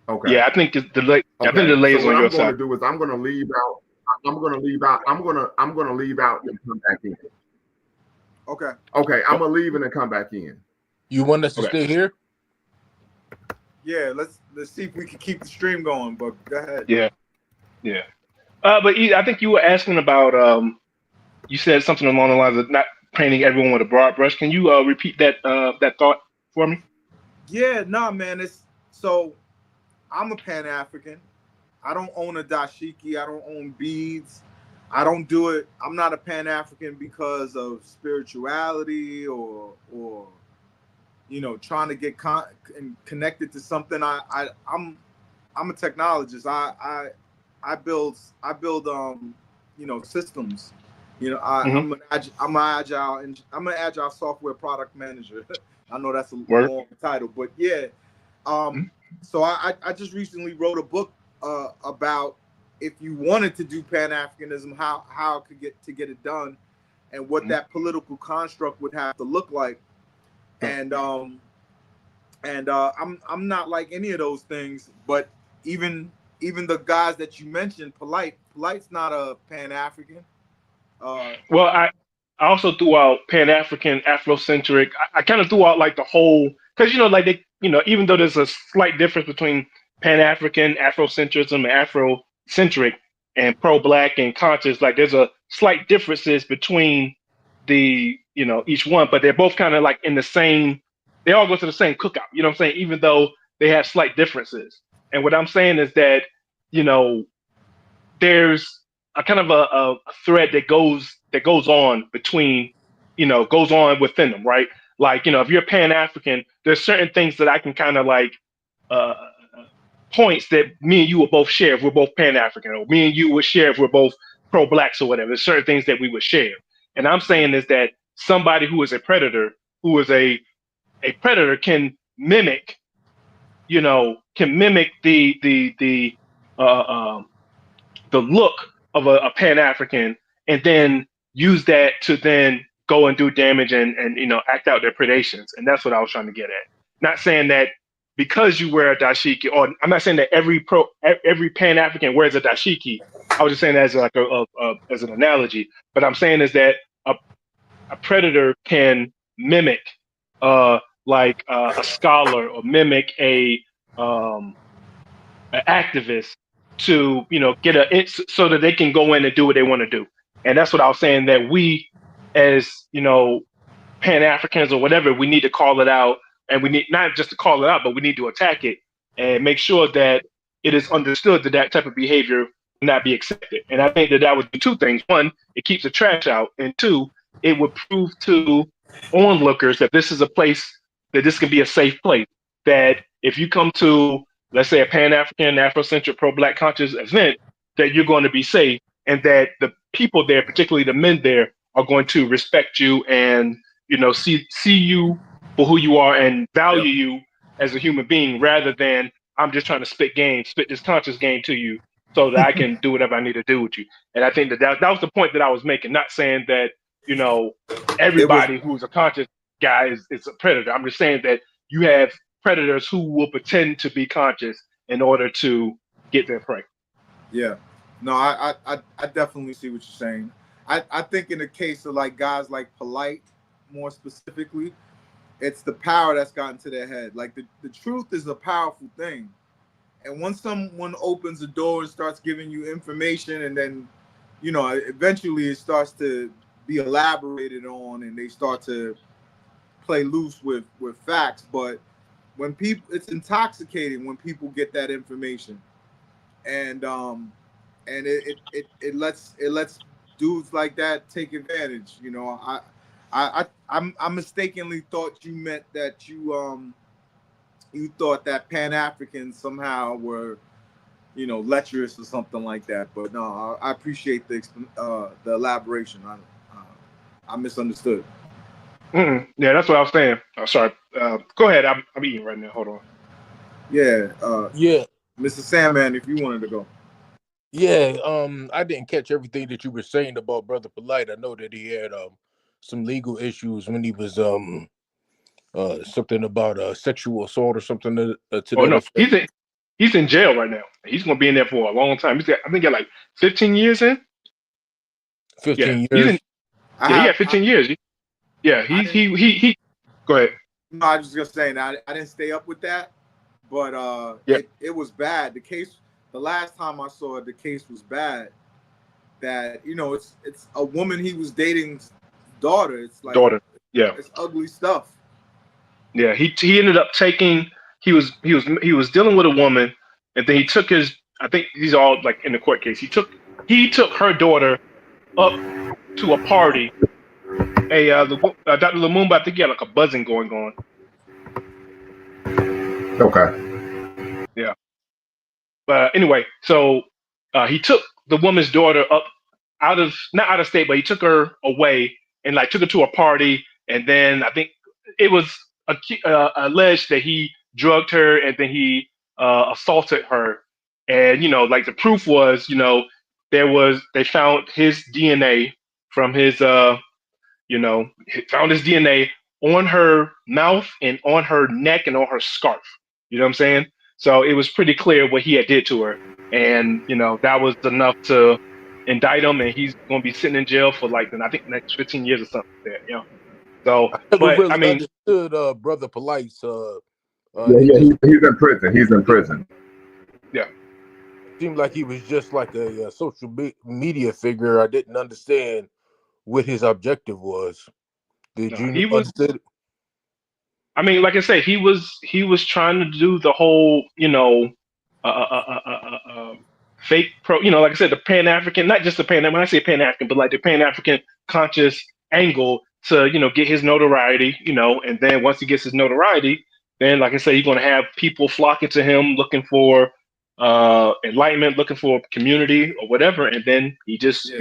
Okay. Yeah, I think it's delay. Okay. I think the delay is on your side. What I'm going to do is I'm going to leave out I'm gonna leave out. I'm gonna leave out and come back in. Okay. Okay, I'm gonna leave and then come back in. You want us to Okay. stay here? Yeah, let's see if we can keep the stream going. But go ahead. Yeah. But I think you were asking about. You said something along the lines of not painting everyone with a broad brush. Can you repeat that thought for me? Yeah, nah, man. So I'm a Pan-African. I don't own a dashiki. I don't own beads. I don't do it. I'm not a Pan-African because of spirituality or trying to get connected to something. I'm a technologist. I build systems. I'm an agile software product manager. I know that's a long title, but yeah. So I just recently wrote a book about if you wanted to do Pan-Africanism, how to get it done, and what that political construct would have to look like. And I'm not like any of those things, but even the guys that you mentioned, Polite's not a Pan-African. Well, I also threw out Pan-African, Afrocentric. I kind of threw out like the whole, because like they, even though there's a slight difference between Pan-African, Afrocentrism, and Afrocentric, and pro-black and conscious, like there's a slight differences between the each one, but they're both kind of like in the same. They all go to the same cookout. You know what I'm saying? Even though they have slight differences. And what I'm saying is that there's a kind of a thread that goes on between, goes on within them, right? Like, if you're Pan-African, there's certain things that I can kind of like points that me and you will both share if we're both Pan-African, or me and you would share if we're both pro-blacks or whatever. There's certain things that we would share. And I'm saying is that somebody who is a predator, who is a predator can mimic, the look of a Pan-African, and then use that to then go and do damage and act out their predations. And that's what I was trying to get at. Not saying that because you wear a dashiki, or I'm not saying that every Pan-African wears a dashiki. I was just saying that as like as an analogy. But I'm saying is that a predator can mimic like a scholar, or mimic an activist to get so that they can go in and do what they want to do. And that's what I was saying, that we as Pan-Africans or whatever, we need to call it out, and we need not just to call it out, but we need to attack it and make sure that it is understood that that type of behavior will not be accepted. And I think that would do two things. One, it keeps the trash out, and two, it would prove to onlookers that this is a place, that this can be a safe place, that if you come to, let's say, a Pan-African, Afrocentric, pro-black conscious event, that you're going to be safe, and that the people there, particularly the men there, are going to respect you and see you for who you are and value you as a human being, rather than I'm just trying to spit this conscious game to you so that I can do whatever I need to do with you. And I think that was the point that I was making. Not saying that everybody who's a conscious guy is a predator. I'm just saying that you have predators who will pretend to be conscious in order to get their prey. Yeah, no, I definitely see what you're saying. I think in the case of like guys like Polite, more specifically, it's the power that's gotten to their head. Like the truth is a powerful thing, and once someone opens the door and starts giving you information, and then eventually it starts to be elaborated on, and they start to play loose with facts. But when people, it's intoxicating when people get that information, and it lets dudes like that take advantage. I mistakenly thought you meant that you thought that Pan-Africans somehow were lecherous or something like that. But no, I appreciate the elaboration. I misunderstood. Yeah, that's what I was saying. Oh, sorry. Go ahead. I'm eating right now. Hold on. Yeah. Yeah. Mr. Sandman, if you wanted to go. Yeah. I didn't catch everything that you were saying about Brother Polite. I know that he had some legal issues when he was something about sexual assault or something to Oh that no, effect. He's in jail right now. He's going to be in there for a long time. I think, like 15 years in. 15 He's years. in. Yeah, he had 15 years. Yeah, he. Go ahead. No, I was just gonna say, I didn't stay up with that, but it was bad. The case, the last time I saw it, the case was bad. That it's a woman he was dating's daughter. It's like Daughter. Yeah. It's ugly stuff. Yeah, he ended up taking. He was dealing with a woman, and then he took his. I think these are all like in the court case. He took her daughter up to a party. Dr. Lumumba, I think he had like a buzzing going on. Okay. Yeah. But anyway, so he took the woman's daughter up not out of state, but he took her away and like took her to a party, and then I think it was alleged that he drugged her and then he assaulted her, and like the proof was they found his DNA from his found his DNA on her mouth and on her neck and on her scarf. You know what I'm saying? So it was pretty clear what he had did to her, and that was enough to indict him, and he's going to be sitting in jail for like I think the next 15 years or something like that. So, I never but really I mean, understood Brother Polite's. He's in prison. He's in prison. Yeah. Seemed like he was just like a social media figure. I didn't understand what his objective was. Did you understand? I mean, like I said, he was trying to do the whole, fake pro, like I said, the Pan-African, not just the Pan, when I say Pan-African, but like the Pan-African conscious angle to, get his notoriety, and then once he gets his notoriety, then like I said, he's going to have people flocking to him looking for enlightenment, looking for community or whatever, and then he just,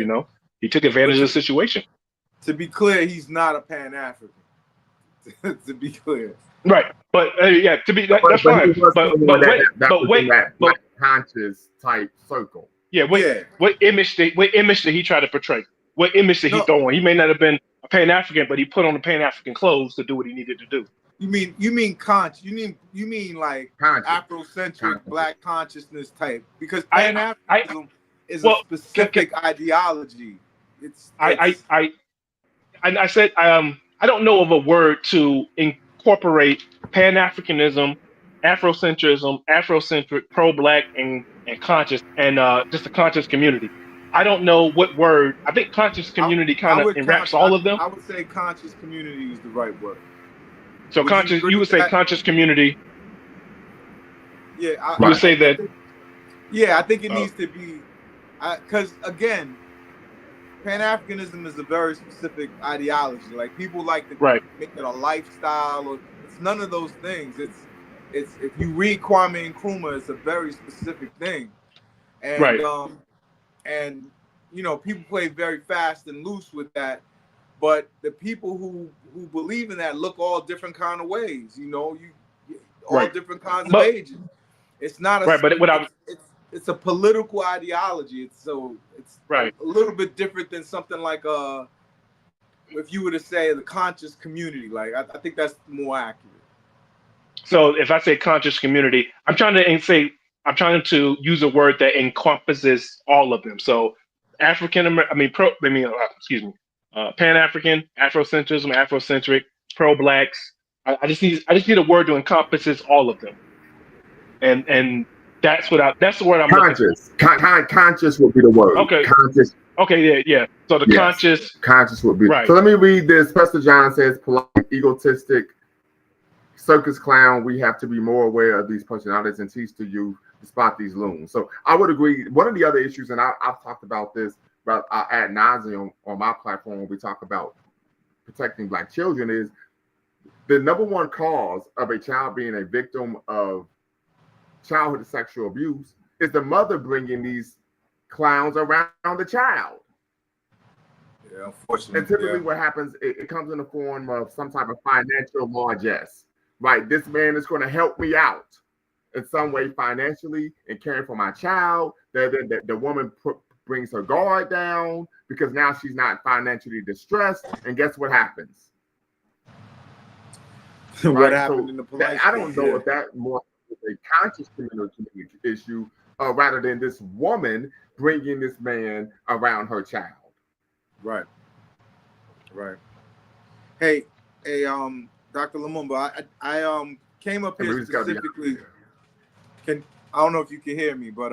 he took advantage of the situation. To be clear, he's not a Pan-African. To be clear, right? But to be that's fine. But wait, conscious type circle. Yeah, what image did he try to portray? What image did he throw on? He may not have been a Pan-African, but he put on the Pan-African clothes to do what he needed to do. You mean conscious? You mean like conscious. Afrocentric Black consciousness type? Because Pan-Africanism is a specific ideology. I said I don't know of a word to incorporate Pan-Africanism, Afrocentrism, Afrocentric, pro-Black, and conscious, and just the conscious community. I don't know what word. I think conscious community kind of enwraps all of them. I would say conscious community is the right word. So you would say conscious community. Yeah, you would say that. I think it needs to be, because again, Pan-Africanism is a very specific ideology. Like people like to make it a lifestyle, or it's none of those things. It's if you read Kwame Nkrumah, it's a very specific thing, and and people play very fast and loose with that. But the people who believe in that look all different kind of ways. All different kinds of ages. It's not a it's a political ideology. It's a little bit different than something like if you were to say the conscious community. Like I think that's more accurate. So if I say conscious community, I'm trying to use a word that encompasses all of them. So Pan-African, Afrocentrism, Afrocentric, pro-Blacks. I just need a word to encompasses all of them. And that's the word I'm conscious. Conscious would be the word. Okay. Conscious. Okay, yeah. So the conscious would be right. So let me read this. Pastor John says, polite, egotistic, circus clown. We have to be more aware of these personalities and teach the youth to spot these loons. So I would agree. One of the other issues, and I've talked about this ad nauseum on my platform when we talk about protecting Black children, is the number one cause of a child being a victim of childhood sexual abuse is the mother bringing these clowns around the child. Yeah, unfortunately. And typically what happens, it comes in the form of some type of financial largesse, right? This man is going to help me out in some way financially and caring for my child. The woman brings her guard down because now she's not financially distressed. And guess what happens? What happened in the police? I don't know if that more. is a conscious community issue, rather than this woman bringing this man around her child. Right. Hey, Dr. Lumumba, I came up here specifically. I don't know if you can hear me, but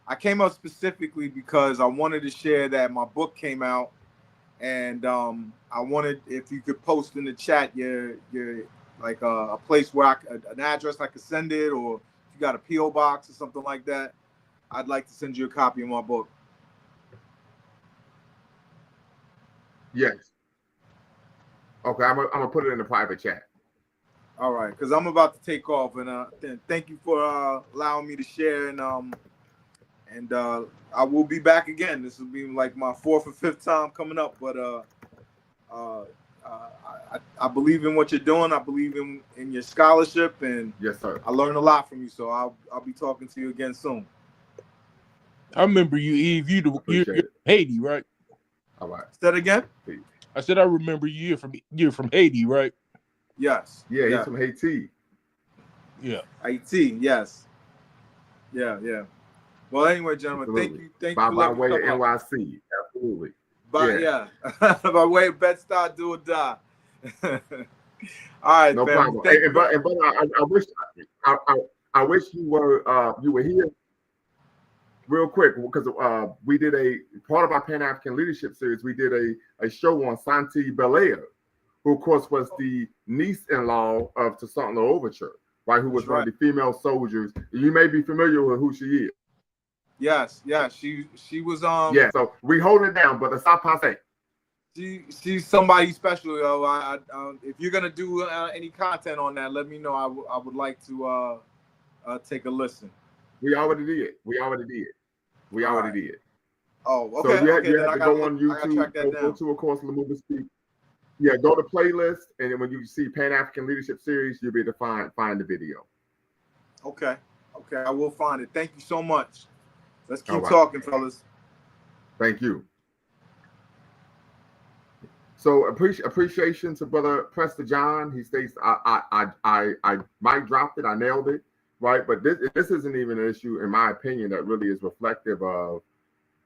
I came up specifically because I wanted to share that my book came out, and I wanted, if you could post in the chat your like a place where an address I could send it, or if you got a PO box or something like that, I'd like to send you a copy of my book. Yes. Okay, I'm gonna put it in the private chat. All right, because I'm about to take off, and thank you for allowing me to share, and I will be back again. This will be like my 4th or 5th time coming up, but I believe in what you're doing. I believe in your scholarship, and yes, sir. I learned a lot from you. So I'll be talking to you again soon. I remember you, Eve. You're from Haiti, right? All right. Say that again. I said I remember you. You're from Haiti, right? Yes. Yeah, he's from Haiti. Yeah. Haiti. Yes. Yeah. Well, anyway, gentlemen, Absolutely. Thank you. By way of NYC. Absolutely. Yeah. By way of Bed-Stuy, do or die. All right, no fam. problem. But I wish you were here real quick, because we did a part of our Pan-African leadership series. We did a show on Santi Belair, who of course was the niece-in-law of Toussaint Louverture, right? Who was one of the female soldiers. You may be familiar with who she is. Yes, she was Yeah, so we hold it down, but the South Passe. She's somebody special, yo. If you're gonna do any content on that, let me know. I would like to take a listen. We already did. Oh, okay. So you have to go on YouTube, go to, of course, Lumumba Speak. Yeah, go to playlist, and then when you see Pan-African Leadership Series, you'll be able to find the video. Okay, I will find it. Thank you so much. Let's keep talking, fellas. Thank you. So appreciation to Brother Prester John. He states, I might dropped it, I nailed it, right? But this isn't even an issue, in my opinion, that really is reflective of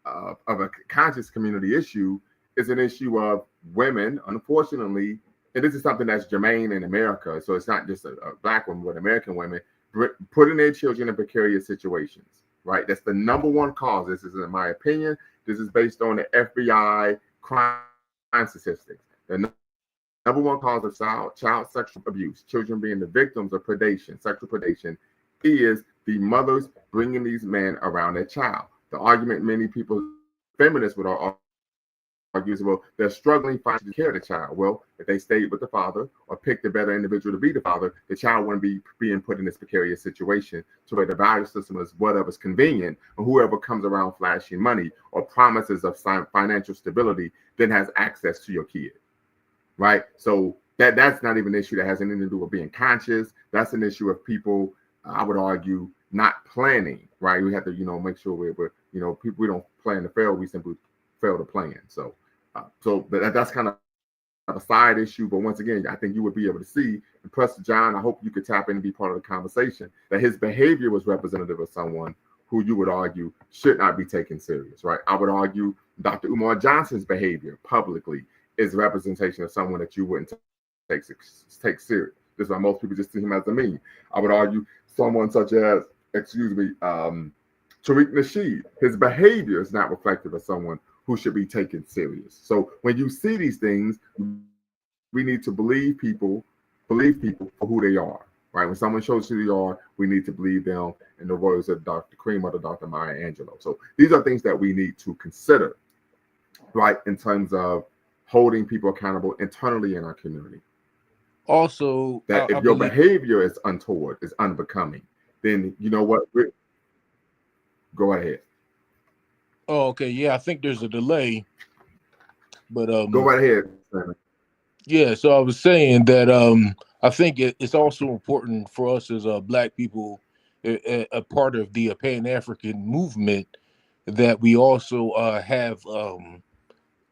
a conscious community issue. It's an issue of women, unfortunately, and this is something that's germane in America. So it's not just a Black woman, but American women putting their children in precarious situations, right? That's the number one cause. This is, in my opinion, this is based on the FBI crime statistics. The number one cause of child sexual abuse, children being the victims of predation, sexual predation, is the mothers bringing these men around their child. The argument many people, feminists, would argue, well, they're struggling finding care of the child. Well, if they stayed with the father or picked a better individual to be the father, the child wouldn't be being put in this precarious situation to where the value system is whatever's convenient, or whoever comes around flashing money or promises of financial stability then has access to your kid, right? So that's not even an issue that has anything to do with being conscious. That's an issue of people, I would argue, not planning, right? We have to, make sure we're we don't plan to fail. We simply fail to plan. So that's kind of a side issue. But once again, I think you would be able to see, and Prester John, I hope you could tap in and be part of the conversation, that his behavior was representative of someone who you would argue should not be taken serious, right? I would argue Dr. Umar Johnson's behavior publicly is representation of someone that you wouldn't take serious. This is why most people just see him as a meme. I would argue someone such as, Tariq Nasheed, his behavior is not reflective of someone who should be taken serious. So when you see these things, we need to believe people for who they are, right? When someone shows who they are, we need to believe them, in the words of Dr. Cream or Dr. Maya Angelou. So these are things that we need to consider, right, in terms of holding people accountable internally in our community. Also, that if your behavior is untoward, is unbecoming, then you know what? Go ahead. Oh, okay. Yeah, I think there's a delay, but go right ahead, Simon. Yeah, so I was saying that I think it's also important for us as Black people, a part of the Pan-African movement, that we also have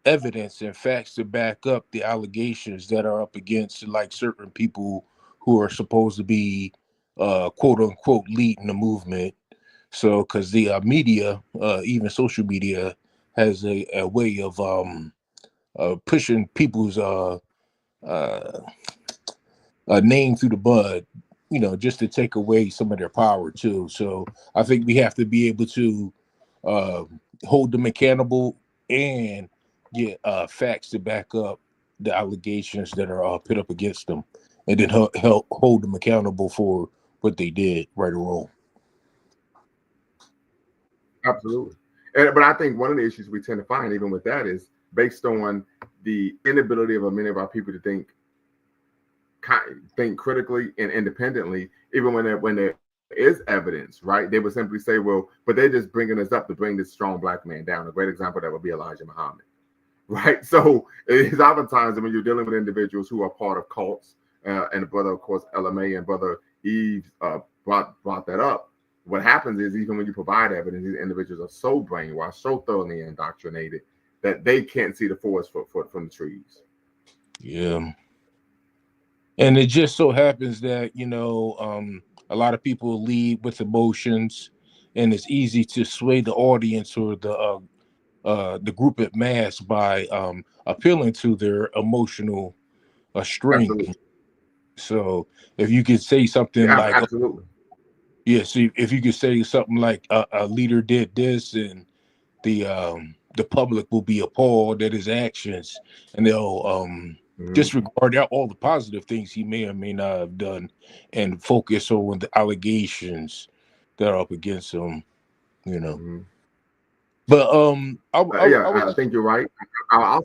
evidence and facts to back up the allegations that are up against, like, certain people who are supposed to be quote unquote leading the movement. So, because the media, even social media, has a way of pushing people's name through the bud, just to take away some of their power too. So I think we have to be able to uh, hold them accountable and get facts to back up the allegations that are put up against them, and then help hold them accountable for what they did, right or wrong. Absolutely. But I think one of the issues we tend to find, even with that, is based on the inability of many of our people to think critically and independently, even when there is evidence, right? They would simply say, well, but they're just bringing us up to bring this strong black man down. A great example that would be Elijah Muhammad, right? So it's oftentimes when you're dealing with individuals who are part of cults, and brother, of course, LMA and brother Eve brought that up. What happens is, even when you provide evidence, these individuals are so brainwashed, so thoroughly indoctrinated that they can't see the forest from the trees. Yeah. And it just so happens that, a lot of people lead with emotions, and it's easy to sway the audience or the group at mass by appealing to their emotional string. Absolutely. So if you could say something Yeah, like, absolutely. see, if you could say something like a leader did this, and the public will be appalled at his actions, and they'll disregard all the positive things he may or may not have done, and focus on the allegations that are up against him. But I think you're right. I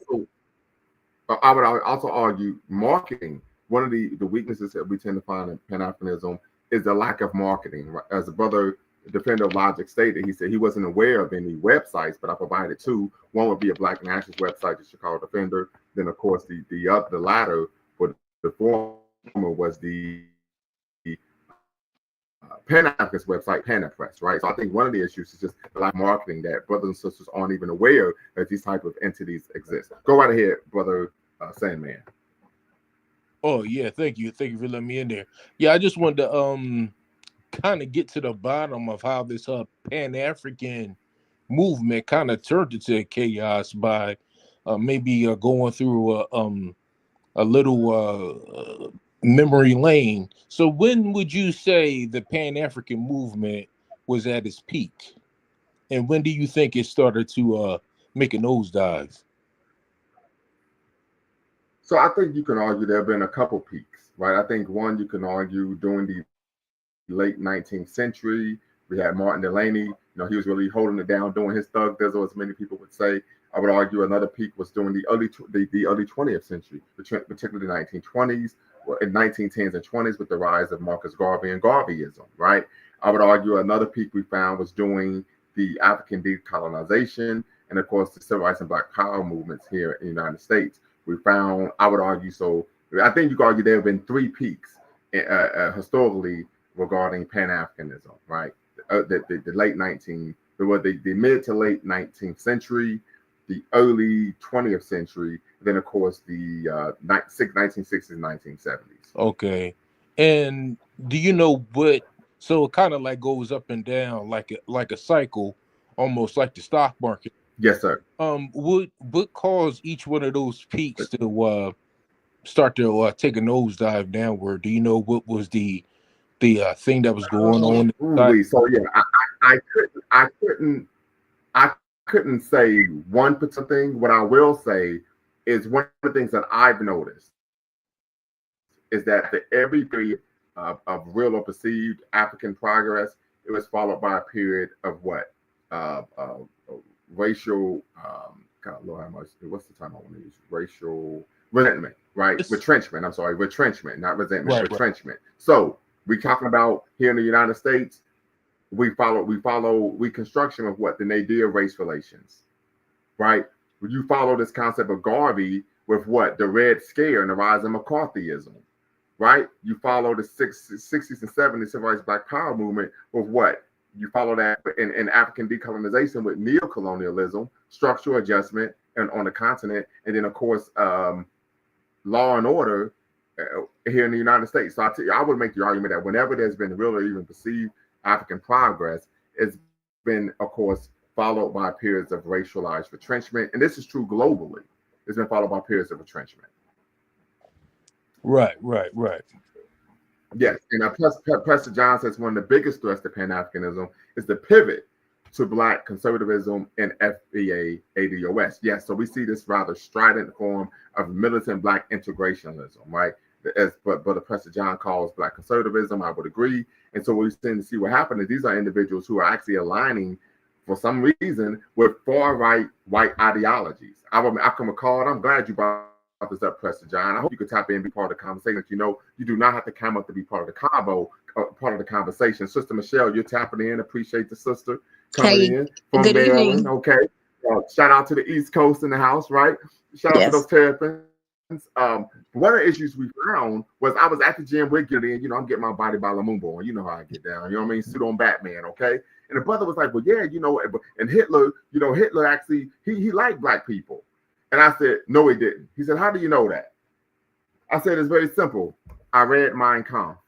would also argue marketing. One of the weaknesses that we tend to find in Pan-Africanism is the lack of marketing. As a brother defender of Logic stated, he said he wasn't aware of any websites, but I provided two. One would be a Black nationalist website, the Chicago Defender. Then, of course, the latter for the former was the Pan-Africanist website, Panafricanism, right? So I think one of the issues is just the lack of marketing, that brothers and sisters aren't even aware that these type of entities exist. Go right ahead, brother Sandman. Oh yeah, thank you for letting me in there. Yeah, I just wanted to kind of get to the bottom of how this Pan-African movement kind of turned into chaos by maybe going through a little memory lane. So when would you say the Pan-African movement was at its peak, and when do you think it started to make a nosedive? So I think you can argue there have been a couple peaks, right? I think one, you can argue during the late 19th century, we had Martin Delaney. He was really holding it down, doing his thug dizzle, as many people would say. I would argue another peak was during the early 20th century, particularly the 1920s, in 1910s and 20s, with the rise of Marcus Garvey and Garveyism, right? I would argue another peak we found was during the African decolonization and, of course, the civil rights and Black Power movements here in the United States. We found, I would argue, so I think you could argue there have been three peaks historically regarding Pan-Africanism, right? The late 19th, the mid to late 19th century, the early 20th century, then of course the 1960s, 1970s. Okay, and do you know what? So it kind of like goes up and down like a cycle, almost like the stock market. Yes, sir. What caused each one of those peaks to start to take a nosedive downward? Do you know what was the thing that was going on? So yeah, I couldn't say one particular thing. What I will say is one of the things that I've noticed is that every period of real or perceived African progress, it was followed by a period of what? Racial, God, Lord, how much? What's the time I want to use? Racial resentment, right? Retrenchment. I'm sorry, retrenchment, not resentment, right, retrenchment. Right. So we're talking about here in the United States. We follow reconstruction of what the Nadir race relations, right? You follow this concept of Garvey with what? The Red Scare and the rise of McCarthyism, right? You follow the 60s and 70s civil rights Black Power movement with what? You follow that in African decolonization with neocolonialism, structural adjustment, and on the continent, and then of course law and order here in the United States. So I would make the argument that whenever there's been real or even perceived African progress, it's been, of course, followed by periods of racialized retrenchment. And this is true globally. It's been followed by periods of retrenchment. Right. Yes. And Pastor John says one of the biggest threats to Pan-Africanism is the pivot to Black conservatism and FBA ADOS. Yes. So we see this rather strident form of militant Black integrationism, right? But Pastor John calls Black conservatism. I would agree. And so we tend to see what happened is these are individuals who are actually aligning for some reason with far-right white ideologies. I can recall, and I'm glad you brought this up, Pastor John. I hope you could tap in and be part of the conversation. You know, you do not have to come up to be part of the combo, part of the conversation. Sister Michelle, you're tapping in. Appreciate the sister coming in from good Maryland. evening. Okay. Shout out to the East Coast in the house, right? Shout out to those terrapins. One of the issues we found was I was at the gym with Gillian. You know, I'm getting my body by Lumumba, and you know how I get down. You know what I mean? Suit on Batman, okay? And the brother was like, well, yeah, you know, and Hitler, you know, Hitler actually, he liked Black people. And I said, no, he didn't. He said, how do you know that? I said, it's very simple. I read Mein Kampf.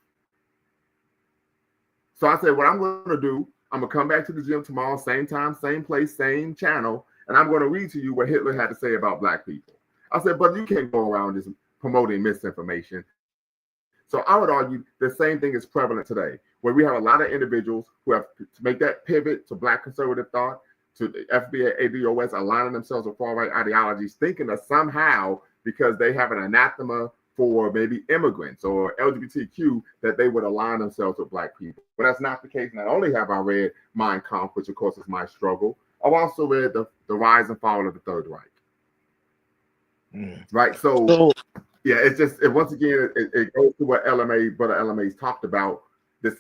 So I said, what I'm going to do, I'm going to come back to the gym tomorrow, same time, same place, same channel, and I'm going to read to you what Hitler had to say about Black people. I said, but you can't go around just promoting misinformation. So I would argue the same thing is prevalent today, where we have a lot of individuals who have to make that pivot to Black conservative thought, to the FBA, ADOS, aligning themselves with far-right ideologies, thinking that somehow, because they have an anathema for maybe immigrants or LGBTQ, that they would align themselves with Black people. But that's not the case. Not only have I read Mein Kampf, which of course is my struggle, I've also read the Rise and Fall of the Third Reich. Right. So yeah, it's just once again it goes to what Brother LMA's talked about. This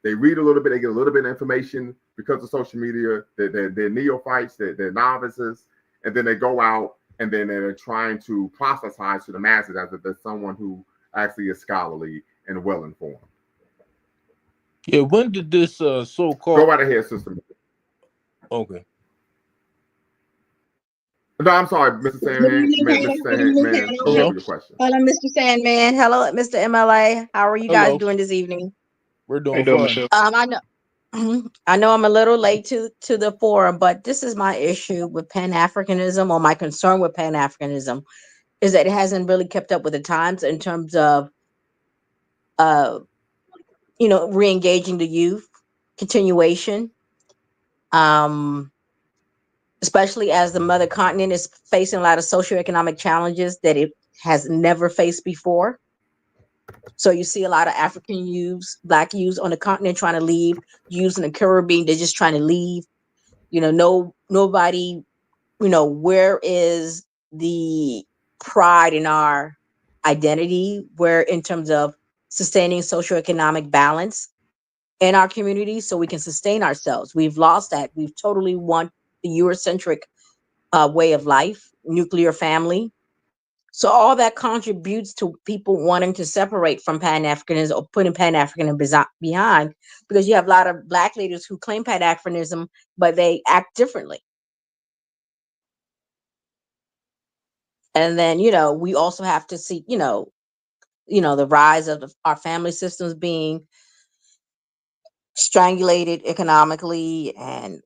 they read a little bit, they get a little bit of information because of social media. They're neophytes, they're novices, and then they go out and then they're trying to proselytize to the masses as if there's someone who actually is scholarly and well informed. Yeah. When did this so-called go right ahead, sister? Okay. No, I'm sorry, Mr. Sandman. Mr. Sandman, Hello, your question. Mr. Sandman. Hello, Mr. MLA. How are you guys doing this evening? We're doing fine. Michelle? I know. I know I'm a little late to the forum, but this is my issue with Pan-Africanism, or my concern with Pan-Africanism, is that it hasn't really kept up with the times in terms of, re-engaging the youth, continuation, especially as the mother continent is facing a lot of socioeconomic challenges that it has never faced before. So you see a lot of African youths, Black youths on the continent trying to leave, youths in the Caribbean, they're just trying to leave. Nobody, where is the pride in our identity? Where in terms of sustaining socioeconomic balance in our community so we can sustain ourselves? We've lost that. We've totally want the Eurocentric way of life, nuclear family. So all that contributes to people wanting to separate from Pan-Africanism or putting Pan-Africanism behind, because you have a lot of Black leaders who claim Pan-Africanism, but they act differently. And then, we also have to see, the rise of our family systems being strangulated economically, and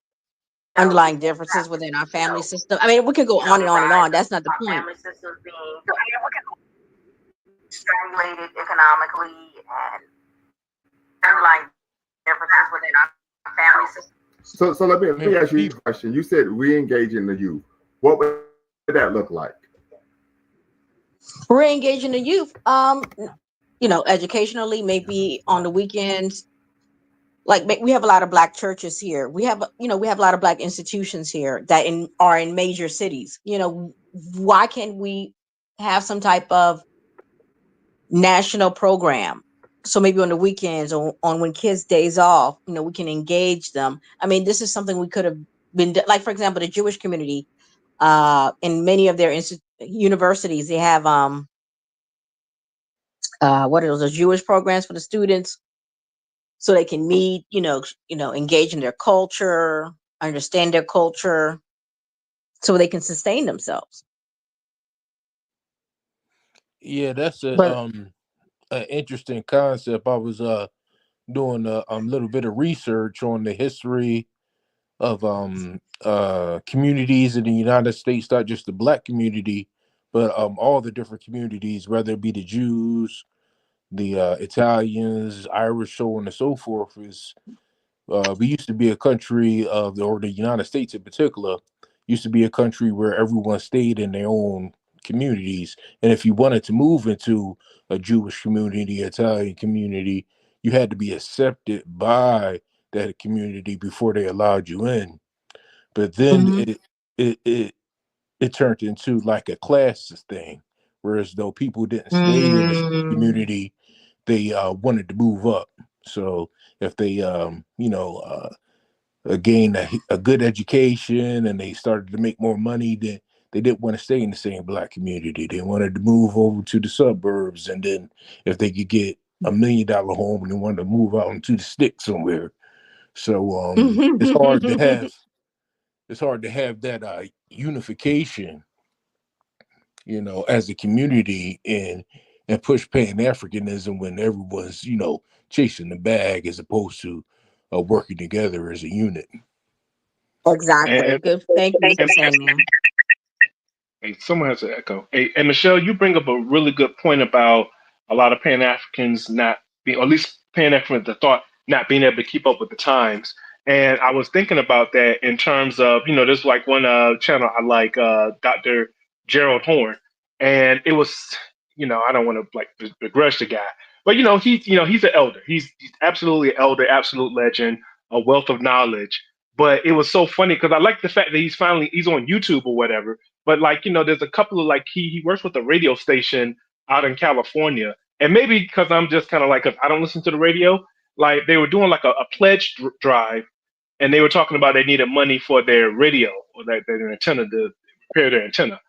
underlying differences within our family system. I mean, we could go on and on and on. That's not the point. Family systems being strangulated economically, and underlying differences within our family system. So let me ask you a question. You said re-engaging the youth. What would that look like? Re-engaging the youth, educationally, maybe on the weekends. Like, we have a lot of Black churches here. We have a lot of Black institutions here that are in major cities. Why can't we have some type of national program? So maybe on the weekends or on when kids' days off, we can engage them. I mean, this is something we could have been like, for example, the Jewish community, in many of their universities, they have what are those Jewish programs for the students, so they can meet, engage in their culture, understand their culture, so they can sustain themselves. Yeah, that's But an interesting concept. I was doing a little bit of research on the history of communities in the United States, not just the Black community, but all the different communities, whether it be the Jews, the Italians, Irish, so on and so forth. Is we used to be a country of or the United States in particular used to be a country where everyone stayed in their own communities, and if you wanted to move into a Jewish community, Italian community, you had to be accepted by that community before they allowed you in. But then Mhm. it it it turned into like a classist thing, whereas though people didn't stay in this Mm. community, they wanted to move up. So if they gained a good education and they started to make more money, then they didn't want to stay in the same Black community. They wanted to move over to the suburbs, and then if they could get $1 million home, they wanted to move out into the sticks somewhere. So it's hard to have that unification, as a community, and push pan-Africanism when everyone's, chasing the bag as opposed to working together as a unit. Exactly. And, Good. Thank you and for saying that. hey, someone has an echo. Hey, and Michelle, you bring up a really good point about a lot of Pan Africans not being, or at least Pan Africans, the thought not being able to keep up with the times. And I was thinking about that in terms of, there's like one channel I like, Dr. Gerald Horn, and it was, I don't want to like begrudge the guy, but he's an elder. He's absolutely an elder, absolute legend, a wealth of knowledge. But it was so funny because I like the fact that he's on YouTube or whatever, but like, there's a couple of like he works with a radio station out in California. And maybe because I'm just kind of like, 'cause I don't listen to the radio, like they were doing like a pledge drive, and they were talking about they needed money for their radio or their antenna to repair their antenna.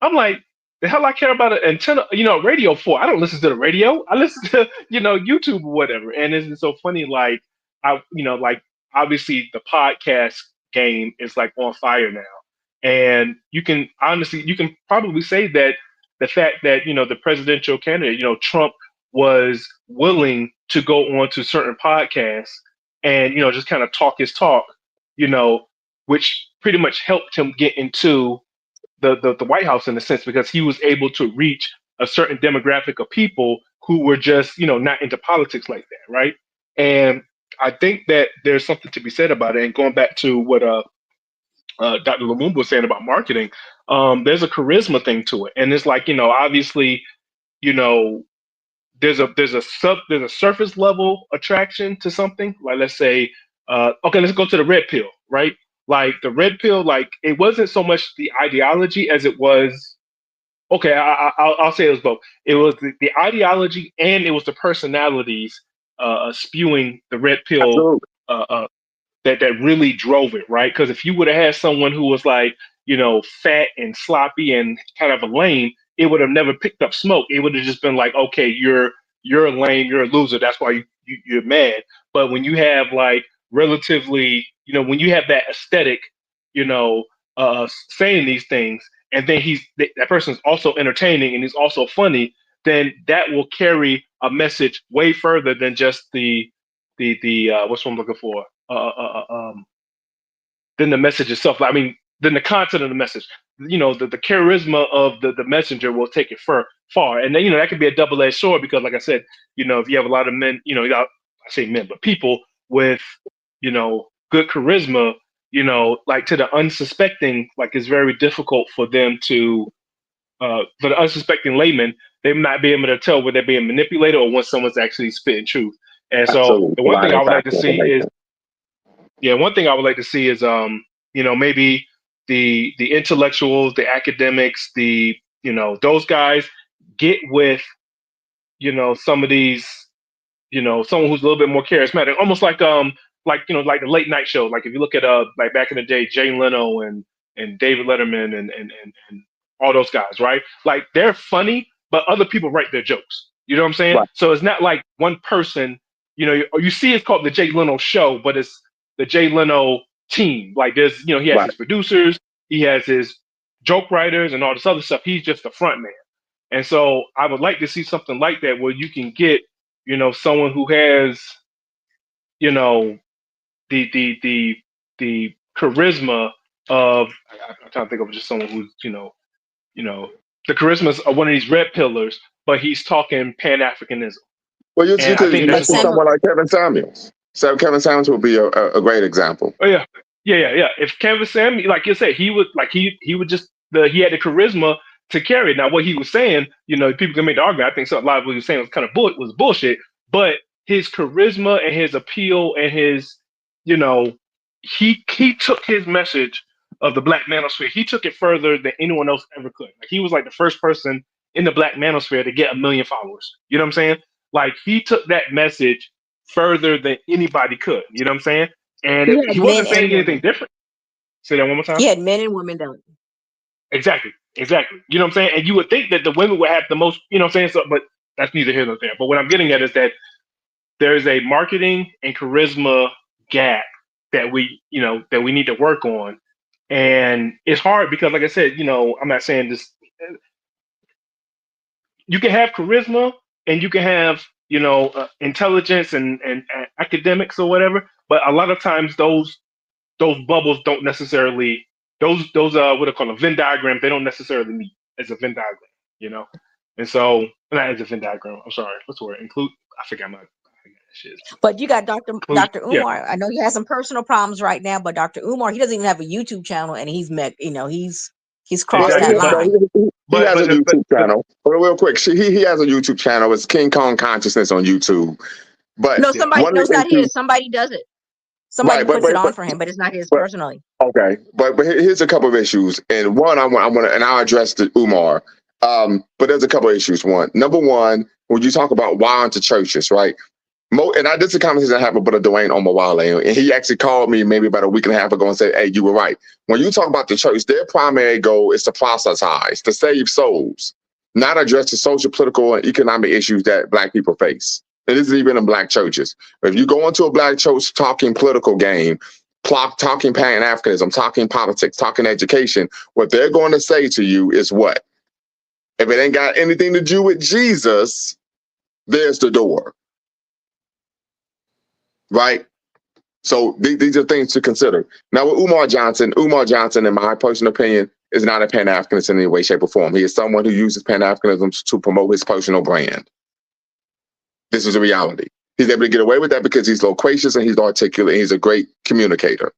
I'm like, the hell I care about an antenna, radio for? I don't listen to the radio. I listen to, YouTube or whatever. And it's so funny, like like obviously the podcast game is like on fire now. And you can probably say that the fact that, the presidential candidate, Trump was willing to go on to certain podcasts and, just kind of talk his talk, you know, which pretty much helped him get into the White House in a sense because he was able to reach a certain demographic of people who were just not into politics like that, right? And I think that there's something to be said about it. And going back to what Dr. Lumumba was saying about marketing, there's a charisma thing to it, and it's like obviously you know there's a surface level attraction to something. Like let's say, okay, let's go to the red pill, right? Like the red pill, like it wasn't so much the ideology as it was. Okay, I'll say it was both. It was the ideology and it was the personalities spewing the red pill Absolutely. that really drove it, right? Because if you would have had someone who was like, fat and sloppy and kind of a lame, it would have never picked up smoke. It would have just been like, okay, you're a lame, you're a loser. That's why you're mad. But when you have like relatively, when you have that aesthetic, saying these things, and then that person's also entertaining and he's also funny, then that will carry a message way further than just the what's what I'm looking for than the message itself. I mean, than the content of the message. The charisma of the messenger will take it far. And then, that could be a double-edged sword because, like I said, if you have a lot of men, I say men, but people with, good charisma, like to the unsuspecting, like it's very difficult for them to, for the unsuspecting layman, they might not be able to tell whether they're being manipulated or when someone's actually spitting truth. And so Absolutely. the A one lot thing of I would like to factual see is, information. yeah, one thing I would like to see is maybe the intellectuals, the academics, the those guys get with some of these someone who's a little bit more charismatic, almost like the late night show. Like if you look at like back in the day, Jay Leno and David Letterman and all those guys, right? Like they're funny, but other people write their jokes. You know what I'm saying? Right. So it's not like one person. You see, it's called the Jay Leno Show, but it's the Jay Leno team. Like there's he has Right. his producers, he has his joke writers, and all this other stuff. He's just the front man. And so I would like to see something like that where you can get, someone who has, you know, the charisma of, I'm trying to think of just someone who's, the charisma of one of these red pillars, but he's talking Pan-Africanism. Well, you And I could think that's mention someone like Kevin Samuels. So Kevin Samuels would be a great example. Oh yeah. If Kevin Sam, like you said, he would just he had the charisma to carry it. Now, what he was saying, people can make the argument. I think a lot of what he was saying was kind of bullshit. But his charisma and his appeal and his, he took his message of the Black manosphere. He took it further than anyone else ever could. Like, he was like the first person in the Black manosphere to get 1 million followers. You know what I'm saying? Like, he took that message further than anybody could. You know what I'm saying? And He had he men wasn't saying and anything women. different. Say that one more time. He had men and women done. Exactly. You know what I'm saying? And you would think that the women would have the most, you know what I'm saying? So, but that's neither here nor there. But what I'm getting at is that there's a marketing and charisma gap that we need to work on. And it's hard because, like I said, I'm not saying this. You can have charisma and you can have, intelligence and academics or whatever. But a lot of times those bubbles don't necessarily, those what I call a Venn diagram, they don't necessarily meet as a Venn diagram, And so, not as a Venn diagram. I'm sorry, what's the word? I forgot that shit. But you got Dr. Yeah. Umar. I know he has some personal problems right now, but Dr. Umar, he doesn't even have a YouTube channel, and he's crossed that line. He has a YouTube channel. But real quick, he has a YouTube channel. It's King Kong Consciousness on YouTube. But no, it's not his. Somebody does it. Somebody puts it on for him, but it's not his personally. Okay, but here's a couple of issues, and one I want to, and I'll address the Umar. But there's a couple of issues. Number one, when you talk about why aren't the churches, right? And I did a conversation I had with Brother Dwayne Omawale, and he actually called me maybe about a week and a half ago and said, "Hey, you were right. When you talk about the church, their primary goal is to proselytize, to save souls, not address the social, political, and economic issues that Black people face. It isn't even in Black churches. If you go into a Black church talking political game, talking pan-Africanism, talking politics, talking education, what they're going to say to you is what? If it ain't got anything to do with Jesus, there's the door." Right? So these are things to consider. Now with Umar Johnson, in my personal opinion, is not a Pan-Africanist in any way, shape, or form. He is someone who uses Pan-Africanism to promote his personal brand. This is a reality. He's able to get away with that because he's loquacious and he's articulate and he's a great communicator.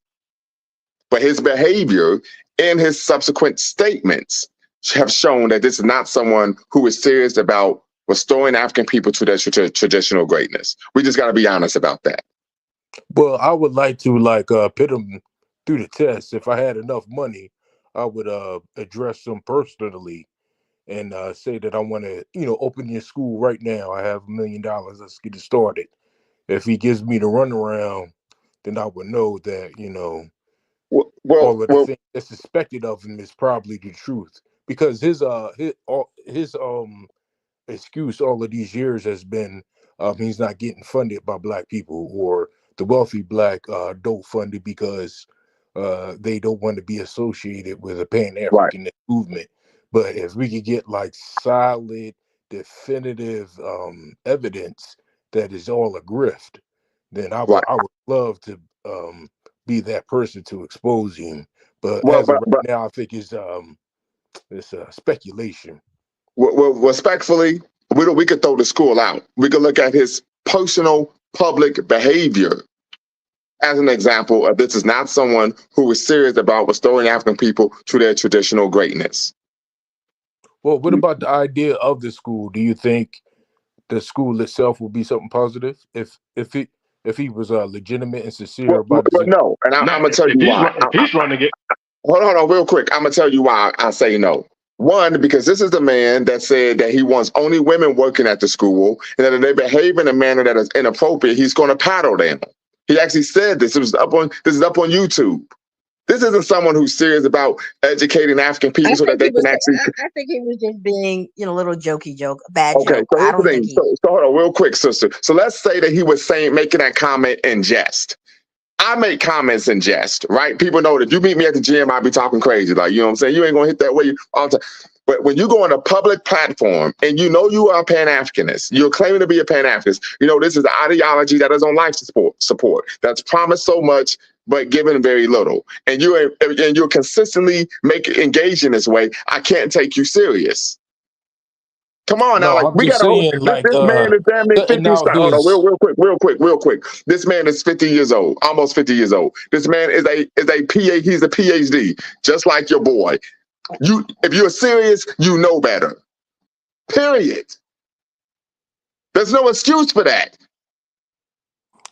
But his behavior and his subsequent statements have shown that this is not someone who is serious about restoring African people to their traditional greatness. We just got to be honest about that. Well, I would like to put him through the test. If I had enough money, I would address him personally and say that I want to, open your school right now. I have $1 million. Let's get it started. If he gives me the runaround, then I would know that, all of the things that's suspected of him is probably the truth. Because his excuse all of these years has been he's not getting funded by Black people, or the wealthy Black don't fund it because they don't want to be associated with a Pan-African movement. But if we could get solid, definitive evidence that is all a grift, then I would love to be that person to expose him. But as of right now, I think it's speculation. Well, respectfully, we could throw the school out. We could look at his personal public behavior as an example of this is not someone who is serious about restoring African people to their traditional greatness. Well, what about the idea of the school? Do you think the school itself will be something positive if he was legitimate and sincere about it? No, and I'm gonna tell you why. He's running it. Hold on, real quick. I'm gonna tell you why I say no. One, because this is the man that said that he wants only women working at the school, and that if they behave in a manner that is inappropriate, he's going to paddle them. He actually said this. This is up on YouTube. This isn't someone who's serious about educating African people so that they can actually. I think he was just being, a little jokey joke, a bad okay, joke. So I don't think he. So hold on, real quick, sister. So let's say that he was making that comment in jest. I make comments in jest, right? People know that if you meet me at the gym, I'll be talking crazy. You know what I'm saying? You ain't going to hit that way all the time. But when you go on a public platform and you know you are a Pan-Africanist, you're claiming to be a Pan-Africanist, you know this is the ideology that is on life support that's promised so much but given very little, and you're consistently engaged in this way. I can't take you serious. Come on now, No, like I'm we just got to. saying, This, like, this man is damn near cutting 50. out Stop. Hold on, his. real quick. This man is 50 years old, almost 50 years old. This man is a PhD. He's a PhD, just like your boy. If you're serious, you know better. Period. There's no excuse for that.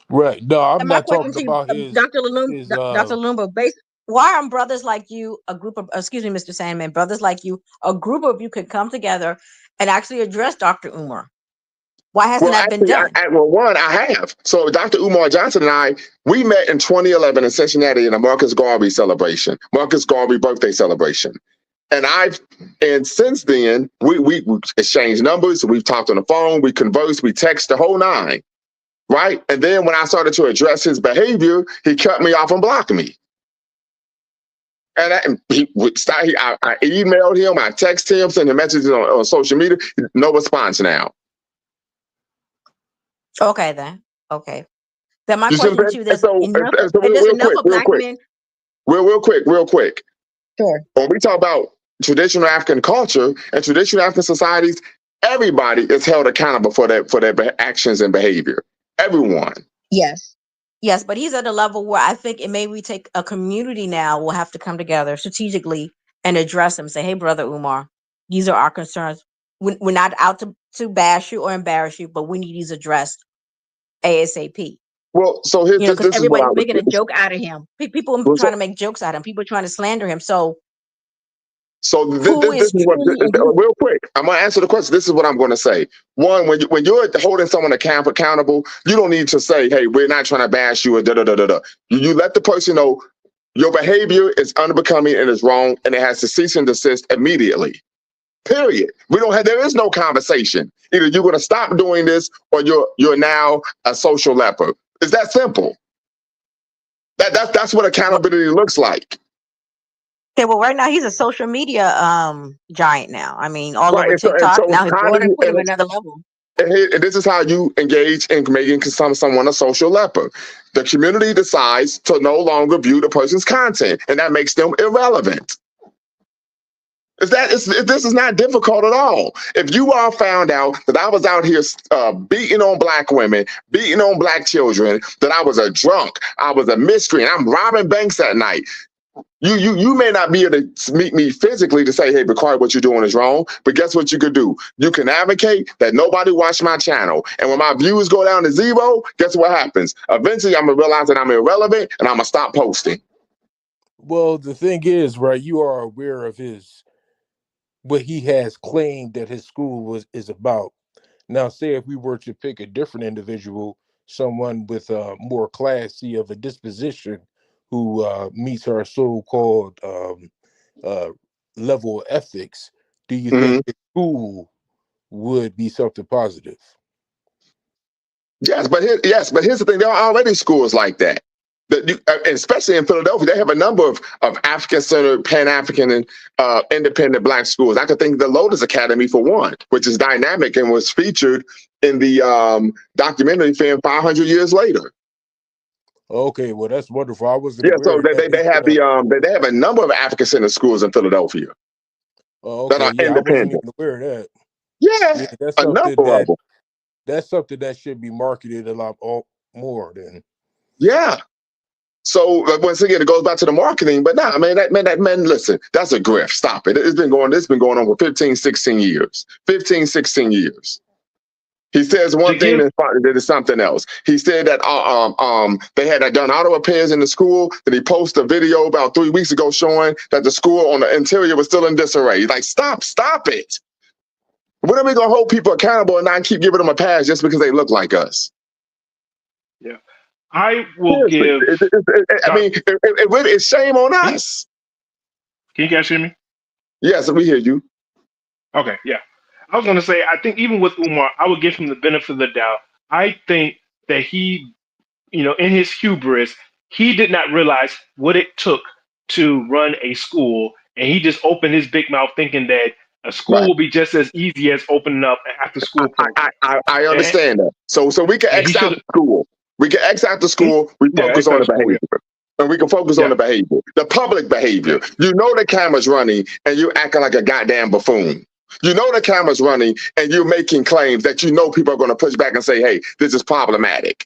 Right. No, I'm And my not question talking to you, about his Dr. Lumumba, his Dr. Lumumba, why aren't brothers like you, a group of, excuse me, Mr. Sandman, brothers like you, a group of you could come together and actually address Dr. Umar? Why hasn't Well, that been actually, done? I have. So Dr. Umar Johnson and I, we met in 2011 in Cincinnati in a Marcus Garvey birthday celebration. And since then, we exchanged numbers, we've talked on the phone, we conversed, we text the whole nine, right? And then when I started to address his behavior, he cut me off and blocked me. And I emailed him, I texted him, sent him messages on social media, no response now. Okay, then. Okay. Then my You see what question I'm to you, saying? So there's enough of black men. Real quick. Sure. When we talk about traditional African culture and traditional African societies, everybody is held accountable for their actions and behavior. Everyone. Yes. Yes, but he's at a level where I think it maybe take a community now will have to come together strategically and address him. Say, hey, brother Umar, these are our concerns. We're not out to bash you or embarrass you, but we need these addressed ASAP. Well, so here's Because this is what everybody's making a joke out of him. People are trying to make jokes out of him. People are trying to slander him. So this is what real quick. I'm gonna answer the question. This is what I'm gonna say. One, when you're holding someone accountable, you don't need to say, "Hey, we're not trying to bash you," or da da da da da. You let the person know your behavior is unbecoming and is wrong, and it has to cease and desist immediately. Period. There is no conversation. Either you're gonna stop doing this, or you're now a social leper. It's that simple. That's what accountability looks like. okay, well, right now he's a social media giant now. I mean, all over And TikTok. so Now his how do daughter you, put him another level. and this is how you engage in making someone a social leper. The community decides to no longer view the person's content, and that makes them irrelevant. This is not difficult at all. If you all found out that I was out here beating on black women, beating on black children, that I was a drunk, I was a miscreant, I'm robbing banks at night, you may not be able to meet me physically to say, hey, Bakari, what you're doing is wrong. But guess what you could do? You can advocate that nobody watch my channel. And when my views go down to zero, guess what happens? Eventually, I'm going to realize that I'm irrelevant and I'm going to stop posting. Well, the thing is, right, you are aware of what he has claimed that his school is about. Now, say if we were to pick a different individual, someone with more classy of a disposition who meets our so-called level of ethics, do you think the school would be something positive? Yes, but here's the thing. There are already schools like that. Especially in Philadelphia, they have a number of African-centered, Pan-African, and independent black schools. I could think the Lotus Academy for one, which is dynamic and was featured in the documentary film 500 Years Later. Okay, well, that's wonderful. I wasn't Yeah, aware so of that. they have a number of African-centered schools in Philadelphia that are Yeah, I wasn't independent. even aware of that. Yeah, that's a something number of them. That's something that should be marketed a lot more than. Yeah. So once again, it goes back to the marketing. But nah, man, listen, that's a grift. Stop it. It's been going on for 15, 16 years. 15, 16 years. He says one thing and it is something else. He said that they had done auto repairs in the school. That he posted a video about 3 weeks ago showing that the school on the interior was still in disarray. Like, stop it. When are we gonna hold people accountable and not keep giving them a pass just because they look like us? Yeah, I will give. I mean, it really is shame on us. Can you guys hear me? Yes, we hear you. Okay, yeah. I was going to say, I think even with Umar, I would give him the benefit of the doubt. I think that he, in his hubris, he did not realize what it took to run a school. And he just opened his big mouth thinking that A school will be just as easy as opening up an after school program. I understand that. So we can X out the school. We can X out the school. We focus on the behavior. And we can focus on the behavior, the public behavior. You know the camera's running and you're acting like a goddamn buffoon. You know the camera's running and you're making claims that you know people are going to push back and say, hey, this is problematic.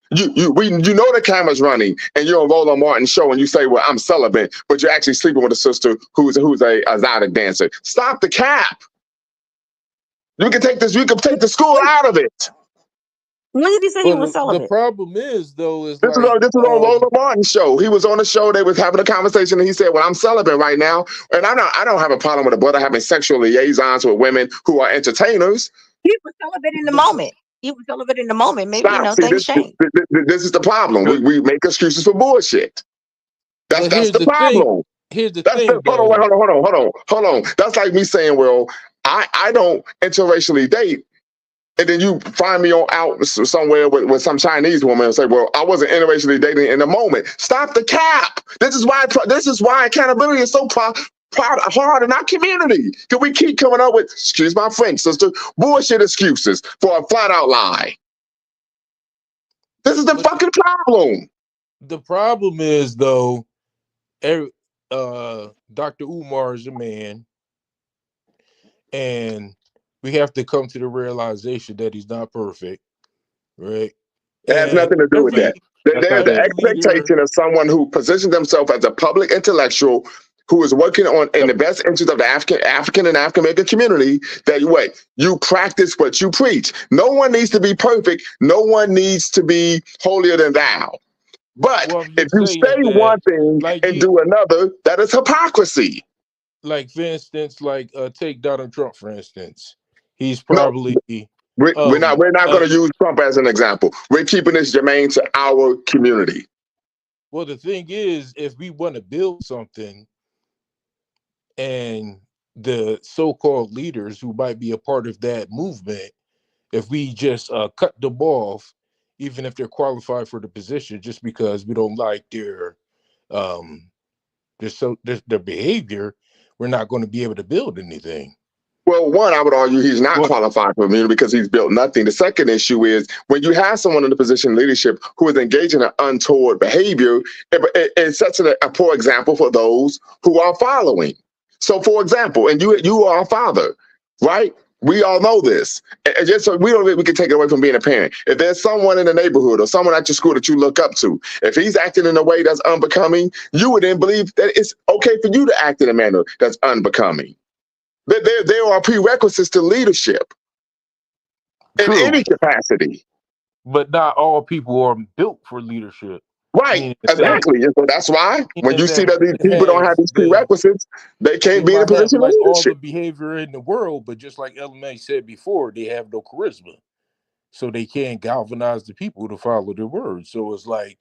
You know the camera's running and you're on Roland Martin's show and you say, well, I'm celibate, but you're actually sleeping with a sister who's a exotic dancer. Stop the cap. You can take the school out of it. When did he say he was celibate? The problem is, though, is this was on Roland Martin's show. He was on the show. They was having a conversation, and he said, "Well, I'm celibate right now, and I don't have a problem with a brother having sexual liaisons with women who are entertainers." He was celibate in the moment. Maybe things change. This is the problem. We make excuses for bullshit. That's the problem. Here's the thing. Hold on. That's like me saying, well, I don't interracially date. And then you find me out somewhere with some Chinese woman and say, well, I wasn't interracially dating in the moment. Stop the cap. This is why accountability is so hard in our community. Because we keep coming up with, excuse my French, sister, bullshit excuses for a flat out lie. This is the fucking problem. The problem is, though, Dr. Umar is a man, and we have to come to the realization that he's not perfect, right? It has nothing to do with that. There's the expectation of someone who positions themselves as a public intellectual who is working in the best interest of the African and African American community, that you practice what you preach. No one needs to be perfect. No one needs to be holier than thou. But if you say one thing and do another, that is hypocrisy. Like, for instance, take Donald Trump, for instance. He's probably we're not going to use Trump as an example. We're keeping this germane to our community. Well, the thing is, if we want to build something, and the so-called leaders who might be a part of that movement, if we just cut them off, even if they're qualified for the position, just because we don't like their behavior, we're not going to be able to build anything. Well, one, I would argue he's not qualified for immunity because he's built nothing. The second issue is when you have someone in the position of leadership who is engaging in untoward behavior, it sets a poor example for those who are following. So, for example, and you are a father, right? We all know this. And just so we can take it away from being a parent. If there's someone in the neighborhood or someone at your school that you look up to, if he's acting in a way that's unbecoming, you would then believe that it's okay for you to act in a manner that's unbecoming. There are prerequisites to leadership in any capacity. But not all people are built for leadership. Right, exactly. And so that's why when you see that these people don't have these prerequisites, they can't be in a position of leadership. All the behavior in the world, but just like LMA said before, they have no charisma. So they can't galvanize the people to follow their words. So it's like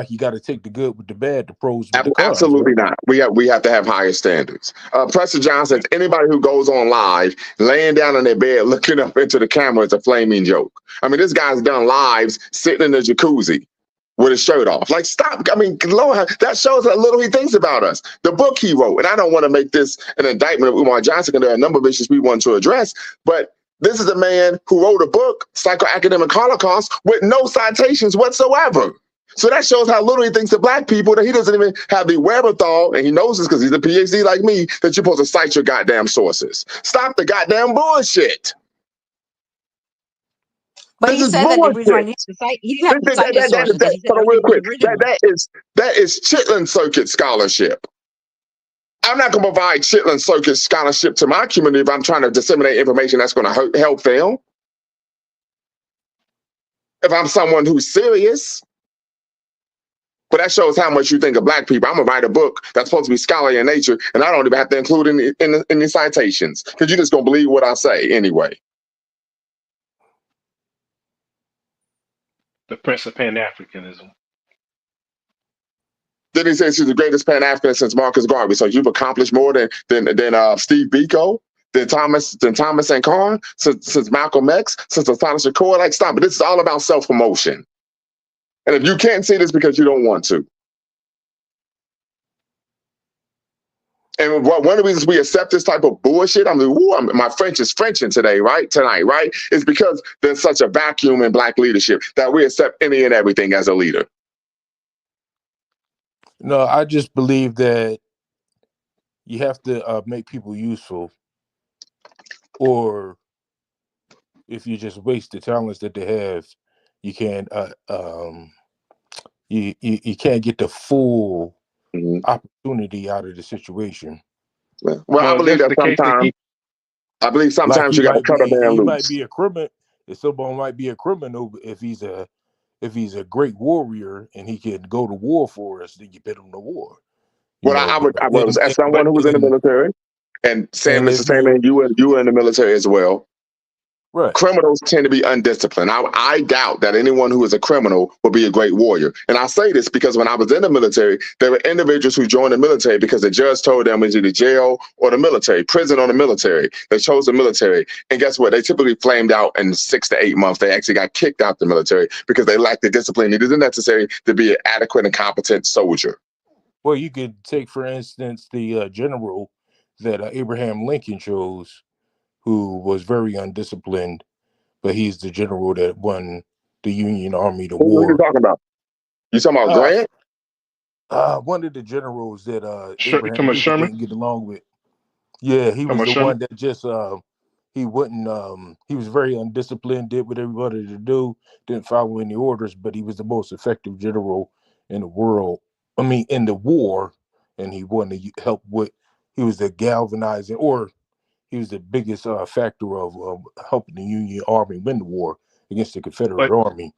you got to take the good with the bad, the pros with the cons. Absolutely not. We have to have higher standards. Preston Johnson, anybody who goes on live, laying down in their bed, looking up into the camera is a flaming joke. I mean, this guy's done lives sitting in the jacuzzi with his shirt off. Like, stop. I mean, Lord, that shows how little he thinks about us. The book he wrote, and I don't want to make this an indictment of Umar Johnson, and there are a number of issues we want to address, but this is a man who wrote a book, Psychoacademic Holocaust, with no citations whatsoever. So that shows how little he thinks of Black people, that he doesn't even have the wherewithal, and he knows this because he's a PhD like me, that you're supposed to cite your goddamn sources. Stop the goddamn bullshit. But he said that the reason why he didn't have to cite his sources because he said real quick, that is Chitlin Circuit scholarship. I'm not going to provide Chitlin Circuit scholarship to my community if I'm trying to disseminate information that's going to help them. If I'm someone who's serious. But that shows how much you think of Black people. I'm going to write a book that's supposed to be scholarly in nature, and I don't even have to include any citations because you're just going to believe what I say anyway. The Prince of Pan-Africanism. Then he says he's the greatest Pan-Africanist since Marcus Garvey. So you've accomplished more than Steve Biko, than Thomas and Carr, since Malcolm X, since Asana Shakur. Like, stop it. This is all about self-promotion. And if you can't see this because you don't want to. And one of the reasons we accept this type of bullshit, my French is Frenching today, right? Tonight, right? Is because there's such a vacuum in Black leadership that we accept any and everything as a leader. No, I just believe that you have to make people useful, or if you just waste the talents that they have, you can't you can't get the full opportunity out of the situation. Well, I believe that sometimes. I believe sometimes you got to cut a man loose. Might be a criminal. If someone might be a criminal, if he's a great warrior and he can go to war for us, then you put him to war. Well, I was as someone who was in the military, and Mr. Sandman, you were in the military as well. Right. Criminals tend to be undisciplined. I doubt that anyone who is a criminal will be a great warrior. And I say this because when I was in the military, there were individuals who joined the military because the judge told them it's either jail or the military, prison or the military. They chose the military. And guess what? They typically flamed out in 6 to 8 months. They actually got kicked out the military because they lacked the discipline it isn't necessary to be an adequate and competent soldier. Well, you could take, for instance, the general that Abraham Lincoln chose, who was very undisciplined, but he's the general that won the Union Army the war. What are you talking about? You talking about Grant? One of the generals that Abraham Lincoln didn't get along with. Yeah, he was the one that just he wouldn't. He was very undisciplined. Did what everybody to do. Didn't follow any orders, but he was the most effective general in the world. I mean, in the war, and he wanted to help with. He was the galvanizing, or he was the biggest factor of helping the Union Army win the war against the Confederate Army.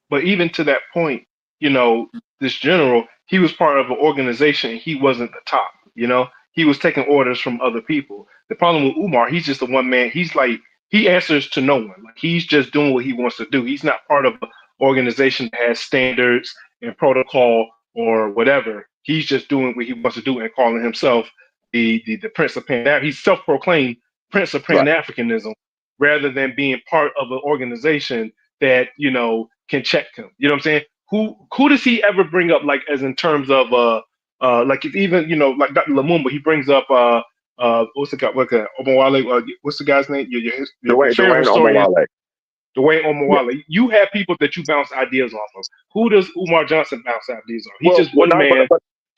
But even to that point, this general, he was part of an organization. He wasn't the top, he was taking orders from other people. The problem with Umar, he's just a one man. He's like, he answers to no one. Like, he's just doing what he wants to do. He's not part of an organization that has standards and protocol or whatever. He's just doing what he wants to do and calling himself the Prince of Pan-Africanism. He's self-proclaimed Prince of Pan-Africanism, rather than being part of an organization that, can check him. You know what I'm saying? Who does he ever bring up, like, as in terms of like, if even, like Dr. Lumumba, he brings up what's the guy, Omawale, what's the guy's name? Your favorite historian, Dwayne Omawale. You have people that you bounce ideas off of. Who does Umar Johnson bounce ideas off? He's just one man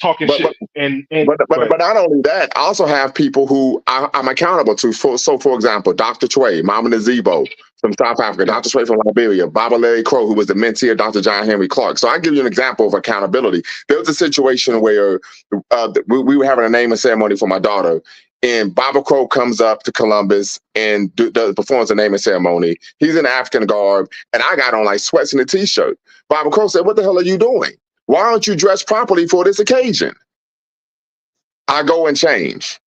talking shit. But not only that, I also have people who I'm accountable to. So, for example, Dr. Tway, Mama Nazibo from South Africa, Dr. Tway from Liberia, Baba Larry Crow, who was the mentee of Dr. John Henry Clark. So I give you an example of accountability. There was a situation where we were having a naming ceremony for my daughter, and Baba Crow comes up to Columbus and performs a naming ceremony. He's in African garb, and I got on like sweats and a t-shirt. Baba Crow said, "What the hell are you doing? Why aren't you dressed properly for this occasion?" I go and change,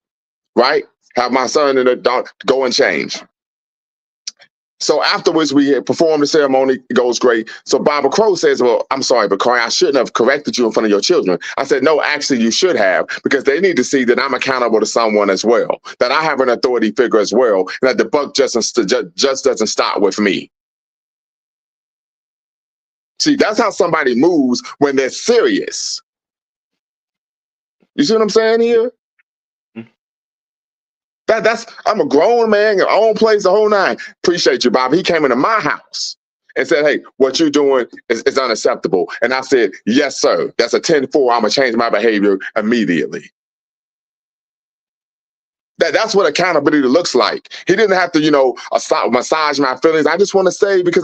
right? Have my son and the daughter go and change. So afterwards, we perform the ceremony. It goes great. So Baba Crow says, "Well, I'm sorry, but Corey, I shouldn't have corrected you in front of your children." I said, "No, actually, you should have, because they need to see that I'm accountable to someone as well, that I have an authority figure as well, and that the buck just doesn't stop with me." See, that's how somebody moves when they're serious. You see what I'm saying here? I'm a grown man, I own place, the whole nine. Appreciate you, Bob. He came into my house and said, "Hey, what you're doing is unacceptable." And I said, "Yes, sir. That's a 10-4. I'm gonna change my behavior immediately." That's what accountability looks like. He didn't have to, massage my feelings. I just want to say, because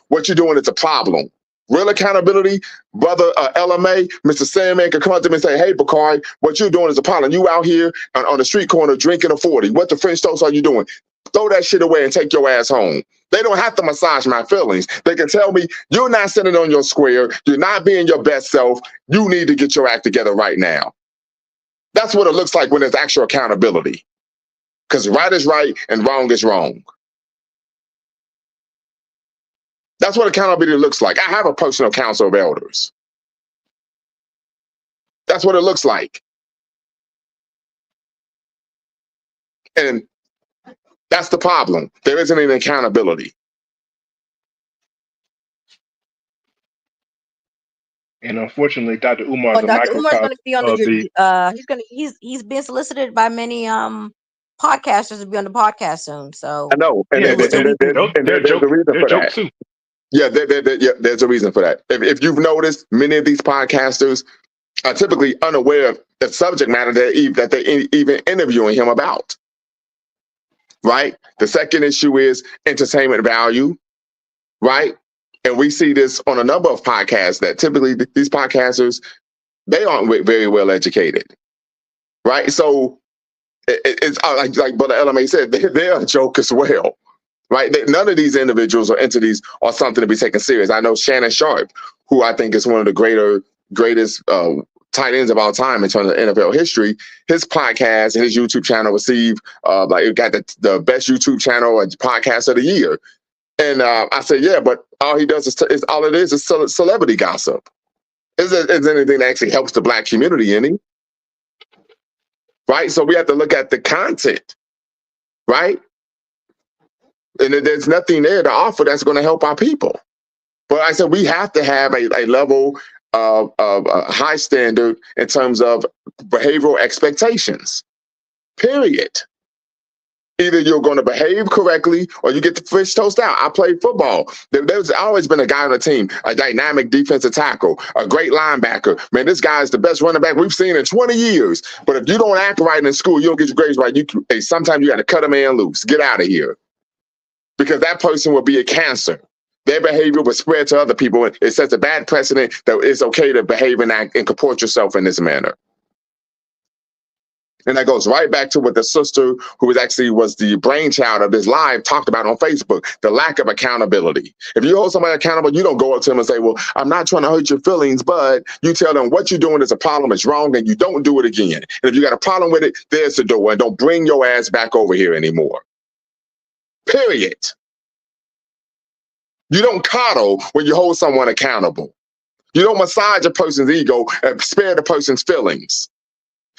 what you're doing is a problem. Real accountability, brother LMA, Mr. Sandman can come up to me and say, "Hey, Bakari, what you're doing is a problem. You out here on the street corner drinking a 40. What the French toast are you doing? Throw that shit away and take your ass home." They don't have to massage my feelings. They can tell me, "You're not sitting on your square. You're not being your best self. You need to get your act together right now." That's what it looks like when there's actual accountability. Because right is right and wrong is wrong. That's what accountability looks like. I have a personal council of elders. That's what it looks like. And that's the problem. There isn't any accountability. And unfortunately, Dr. Umar is But a Dr. Umar is microcosm going to be on of the. he's being solicited by many podcasters to be on the podcast soon. So I know, and, Yeah, he will and, still and, be and, and, moving. and they're there's a reason they're for jokes that. too. Yeah, yeah, there's a reason for that. If you've noticed, many of these podcasters are typically unaware of the subject matter that they're even interviewing him about. Right. The second issue is entertainment value. Right. And we see this on a number of podcasts that typically these podcasters, they aren't very well educated. Right. So it's like Brother LMA said, they're a joke as well. Right. None of these individuals or entities are something to be taken serious. I know Shannon Sharp, who I think is one of the greatest tight ends of all time in terms of NFL history. His podcast and his YouTube channel received like it got the best YouTube channel and podcast of the year. And I said, yeah, but all he does is all it is celebrity gossip. Isn't anything that actually helps the Black community any? Right. So we have to look at the content. Right. And there's nothing there to offer that's going to help our people. But I said we have to have a level of a high standard in terms of behavioral expectations. Period. Either you're going to behave correctly or you get the fish toast out. I played football. There's always been a guy on the team, a dynamic defensive tackle, a great linebacker. Man, this guy is the best running back we've seen in 20 years. But if you don't act right in school, you don't get your grades right. Sometimes you got to cut a man loose. Get out of here. Because that person will be a cancer. Their behavior will spread to other people. It sets a bad precedent that it's okay to behave and act and comport yourself in this manner. And that goes right back to what the sister who was the brainchild of this live talked about on Facebook, the lack of accountability. If you hold somebody accountable, you don't go up to them and say, well, I'm not trying to hurt your feelings, but you tell them what you're doing is a problem, it's wrong, and you don't do it again. And if you got a problem with it, there's the door, and don't bring your ass back over here anymore. Period. You don't coddle when you hold someone accountable. You don't massage a person's ego and spare the person's feelings.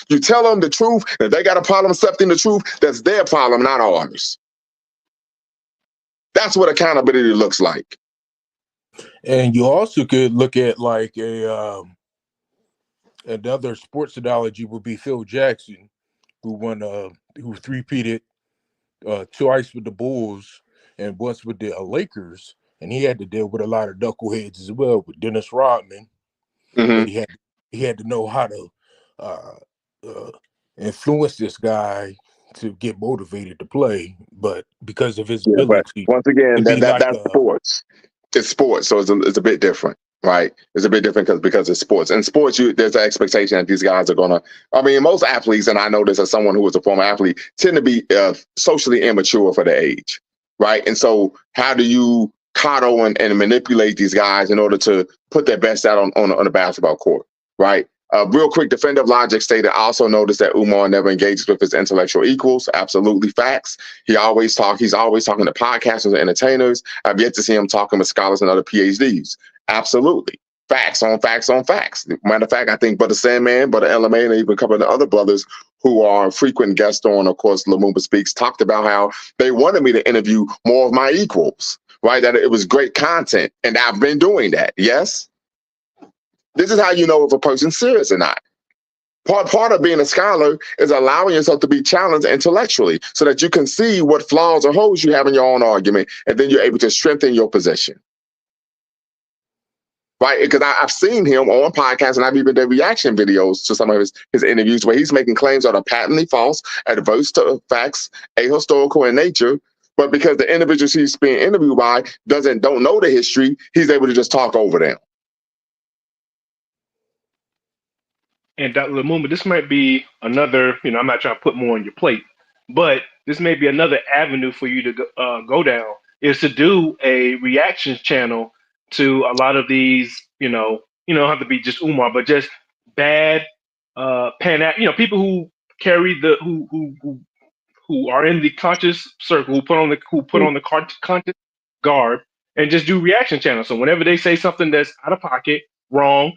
You tell them the truth. If they got a problem accepting the truth, that's their problem, not ours. That's what accountability looks like. And you also could look at like another sports analogy would be Phil Jackson, who three-peated twice with the Bulls and once with the Lakers, and he had to deal with a lot of knuckleheads as well with Dennis Rodman. Mm-hmm. But he had to know how to influence this guy to get motivated to play. But because of his ability, but once again, that's like sports. It's sports, so it's a bit different, right? It's a bit different because it's sports. In sports, there's an expectation that these guys are gonna. I mean, most athletes, and I know this as someone who was a former athlete, tend to be socially immature for their age, right? And so, how do you coddle and manipulate these guys in order to put their best out on the basketball court, right? Real quick, Defender of Logic stated, I also noticed that Umar never engages with his intellectual equals. Absolutely facts. He's always talking to podcasters and entertainers. I've yet to see him talking with scholars and other PhDs. Absolutely. Facts on facts on facts. Matter of fact, I think Brother Sandman, Brother LMA, and even a couple of the other brothers who are frequent guests on, of course, Lumumba Speaks, talked about how they wanted me to interview more of my equals, right? That it was great content. And I've been doing that. Yes? This is how you know if a person's serious or not. Part of being a scholar is allowing yourself to be challenged intellectually so that you can see what flaws or holes you have in your own argument, and then you're able to strengthen your position. Right? Because I've seen him on podcasts, and I've even done reaction videos to some of his interviews where he's making claims that are patently false, adverse to facts, ahistorical in nature. But because the individuals he's being interviewed by don't know the history, he's able to just talk over them. And Dr. Lumumba, this might be another, I'm not trying to put more on your plate, but this may be another avenue for you to go down, is to do a reactions channel to a lot of these, don't have to be just Umar, but just bad people who carry who are in the conscious circle, who put on the conscious garb and just do reaction channels. So whenever they say something that's out of pocket, wrong,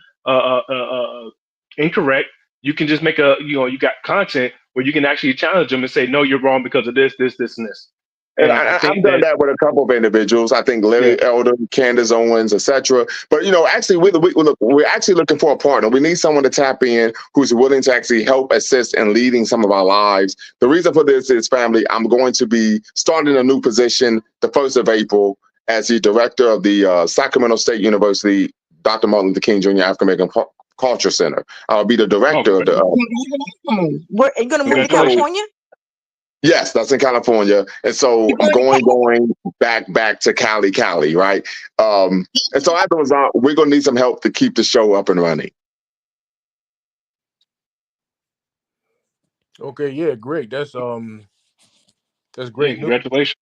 incorrect, you can just make you got content where you can actually challenge them and say, no, you're wrong because of this, and this. And I I've think done that that with a couple of individuals. I think yeah, Larry Elder, Candace Owens, etc. But actually, we're actually looking for a partner. We need someone to tap in who's willing to actually help assist in leading some of our lives. The reason for this is, family, I'm going to be starting a new position the 1st of April as the director of the Sacramento State University Dr. Martin Luther King Jr. African American Culture Center. I'll be the director of the. Where are you going to move to congratulations. California? Yes, that's in California, and so I'm going back to Cali, right? And so as a result, we're gonna need some help to keep the show up and running. Okay, yeah, great. That's great Yeah, news. congratulations.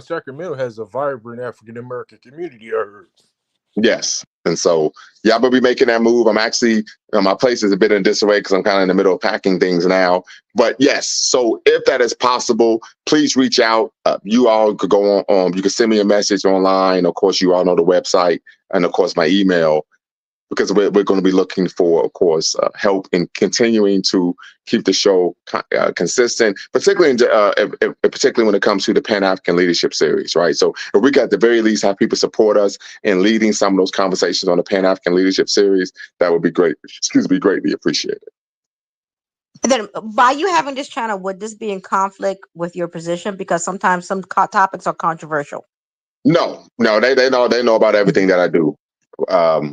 Sacramento has a vibrant African American community, I heard. Yes, and so I'm gonna be making that move. I'm actually my place is a bit in disarray because I'm kind of in the middle of packing things now. But yes, so if that is possible, please reach out. You all could go on. You can send me a message online. Of course, you all know the website, and of course my email, because we're going to be looking for, of course, help in continuing to keep the show consistent, particularly particularly when it comes to the Pan-African Leadership Series, right? So if we can at the very least have people support us in leading some of those conversations on the Pan-African Leadership Series, that would be great. Greatly appreciated. And then by you having this channel, would this be in conflict with your position? Because sometimes some topics are controversial. No, they know about everything that I do.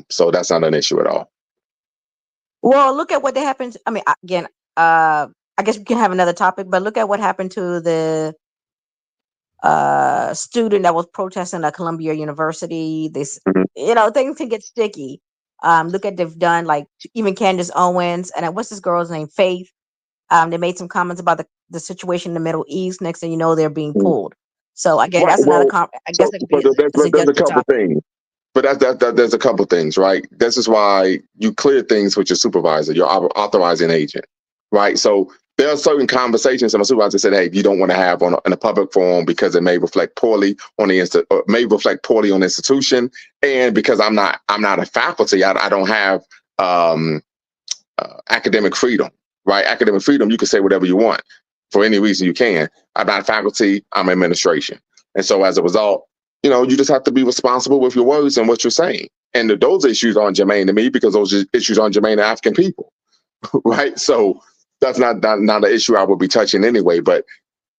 So that's not an issue at all. Well, look at what happened. I mean, again, I guess we can have another topic, but look at what happened to the student that was protesting at Columbia University. This, things can get sticky. Look at they've done, like, even Candace Owens and what's this girl's name, Faith. They made some comments about the situation in the Middle East. Next thing you know, they're being pulled. So again, that's another. I guess it could be there's a couple things. But there's a couple things, right? This is why you clear things with your supervisor, your authorizing agent, right? So there are certain conversations that my supervisor said, hey, you don't want to have in a public forum because it may reflect poorly on the institution, and because I'm not a faculty, I don't have academic freedom, right? Academic freedom, you can say whatever you want for any reason you can. I'm not faculty, I'm administration, and so as a result, you just have to be responsible with your words and what you're saying. And those issues aren't germane to me because those issues aren't germane to African people, right? So that's not an issue I would be touching anyway. But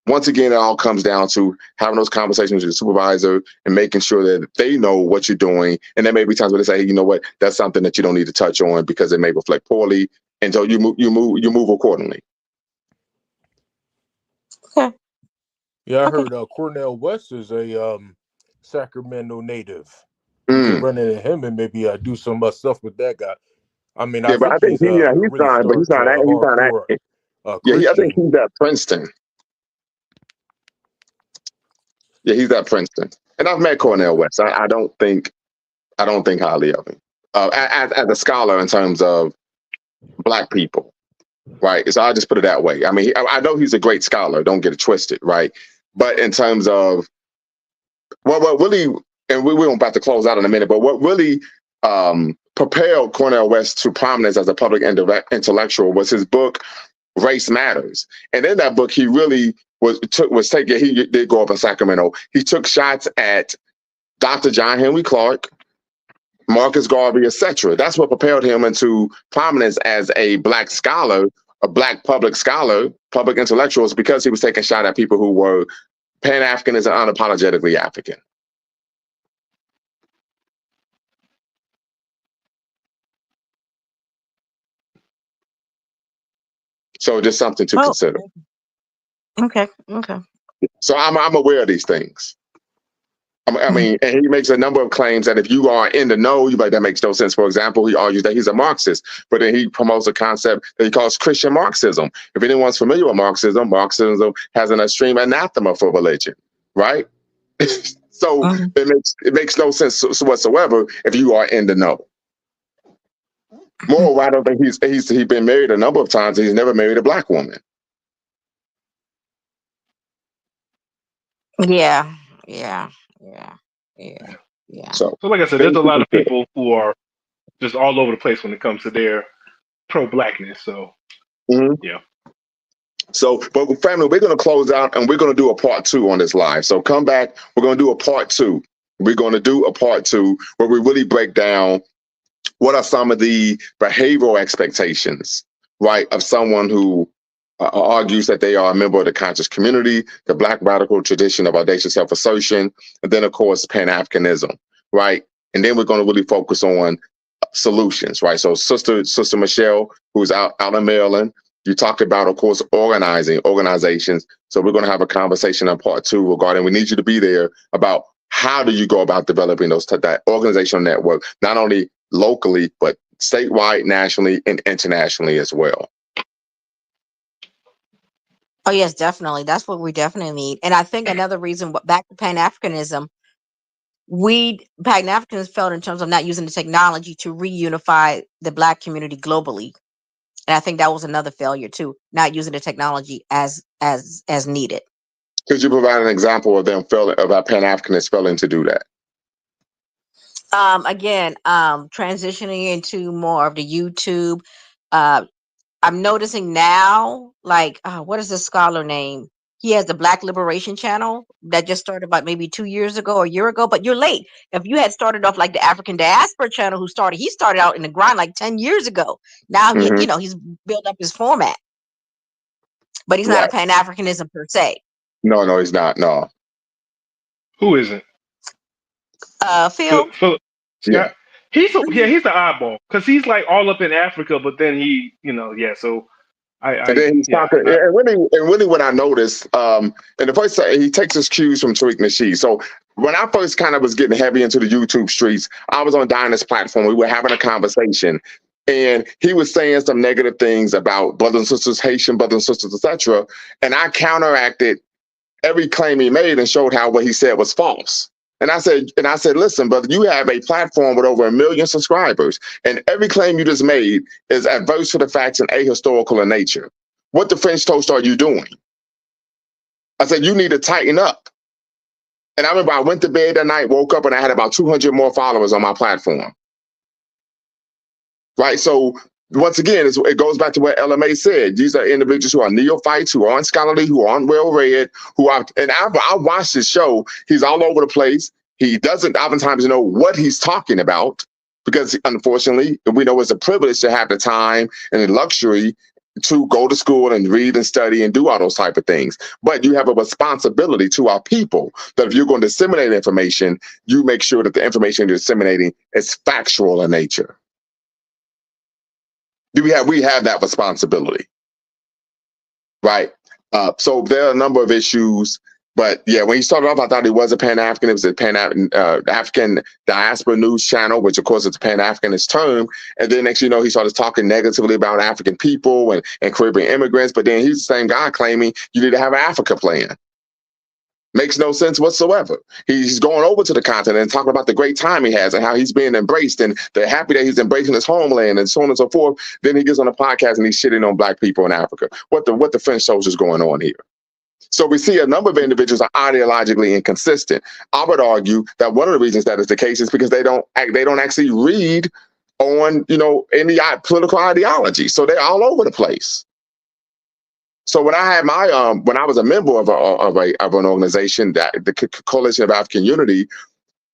once again, it all comes down to having those conversations with your supervisor and making sure that they know what you're doing. And there may be times where they say, hey, you know what, that's something that you don't need to touch on because it may reflect poorly. And so you move accordingly. Okay. Yeah, I heard Cornel West is a Sacramento native. You could run into him and maybe do some stuff with that guy. I mean, I think he's not, really hardcore I think Christian. he's at Princeton. Yeah, he's at Princeton, and I've met Cornel West. I don't think highly of him as a scholar in terms of Black people, right? So I'll just put it that way. I mean, I know he's a great scholar. Don't get it twisted, right? But in terms of what really, and we're about to close out in a minute, but what really propelled Cornel West to prominence as a public intellectual was his book Race Matters. And in that book, he really he did go up in Sacramento. He took shots at Dr. John Henry Clark, Marcus Garvey, etc. That's what propelled him into prominence as a Black scholar, a Black public scholar, public intellectuals, because he was taking shot at people who were Pan-Africanists and unapologetically African. So just something to consider. Okay. So I'm aware of these things. I mean, and he makes a number of claims that if you are in the know, you're like, that makes no sense. For example, he argues that he's a Marxist, but then he promotes a concept that he calls Christian Marxism. If anyone's familiar with Marxism has an extreme anathema for religion, right? So it makes no sense whatsoever if you are in the know. Moreover, I don't think he's been married a number of times. He's never married a Black woman. Yeah. So like I said, there's a lot of people who are just all over the place when it comes to their pro-Blackness. So yeah. So, but family, we're going to close out and we're going to do a part 2 on this live. So come back. We're going to do a part 2. We're going to do a part 2 where we really break down what are some of the behavioral expectations, right, of someone who argues that they are a member of the conscious community, the Black radical tradition of audacious self-assertion, and then, of course, Pan-Africanism, right? And then we're going to really focus on solutions, right? So Sister Michelle, who's out in Maryland, you talked about, of course, organizations. So we're going to have a conversation on part 2 regarding, we need you to be there, about how do you go about developing that organizational network, not only locally, but statewide, nationally, and internationally as well. Oh yes, definitely. That's what we definitely need. And I think another reason, back to Pan-Africanism, Pan-Africanists felt in terms of not using the technology to reunify the Black community globally. And I think that was another failure too, not using the technology as needed. Could you provide an example of them about Pan-Africanists failing to do that? Again, transitioning into more of the YouTube. I'm noticing now, like, what is the scholar name? He has the Black Liberation Channel that just started about maybe 2 years ago or a year ago, but you're late. If you had started off like the African Diaspora Channel, he started out in the grind like 10 years ago. Now, he's built up his format, but he's not a Pan-Africanism per se. No, he's not. No. Who isn't? Phil. Scott. Yeah. He's the oddball because he's like all up in Africa, but then he, so and then he's talking, and really what I noticed, and the first, he takes his cues from Tariq Nasheed. So when I first kind of was getting heavy into the YouTube streets, I was on Dinah's platform. We were having a conversation, and he was saying some negative things about brothers and sisters, Haitian brothers and sisters, etc. And I counteracted every claim he made and showed how what he said was false. And I said, listen, brother, you have a platform with over 1 million subscribers, and every claim you just made is adverse to the facts and ahistorical in nature. What the French toast are you doing? I said, you need to tighten up. And I remember I went to bed that night, woke up, and I had about 200 more followers on my platform. Right? So once again, it goes back to what LMA said. These are individuals who are neophytes, who aren't scholarly, who aren't well-read, and I watched his show. He's all over the place. He doesn't oftentimes know what he's talking about because, unfortunately, we know it's a privilege to have the time and the luxury to go to school and read and study and do all those type of things. But you have a responsibility to our people that if you're going to disseminate information, you make sure that the information you're disseminating is factual in nature. We have that responsibility, right? So there are a number of issues, but yeah, when he started off, I thought he was a Pan-African. It was a African Diaspora News Channel, which of course is a Pan-Africanist term. And then next, he started talking negatively about African people and Caribbean immigrants. But then he's the same guy claiming you need to have an Africa plan. Makes no sense whatsoever. He's going over to the continent and talking about the great time he has and how he's being embraced and they're happy that he's embracing his homeland and so on and so forth. Then he gets on a podcast and he's shitting on Black people in Africa. What the French soldiers going on here? So we see a number of individuals are ideologically inconsistent. I would argue that one of the reasons that is the case is because they don't actually read on any political ideology. So they're all over the place. So when I had when I was a member of an organization, that the Coalition of African Unity,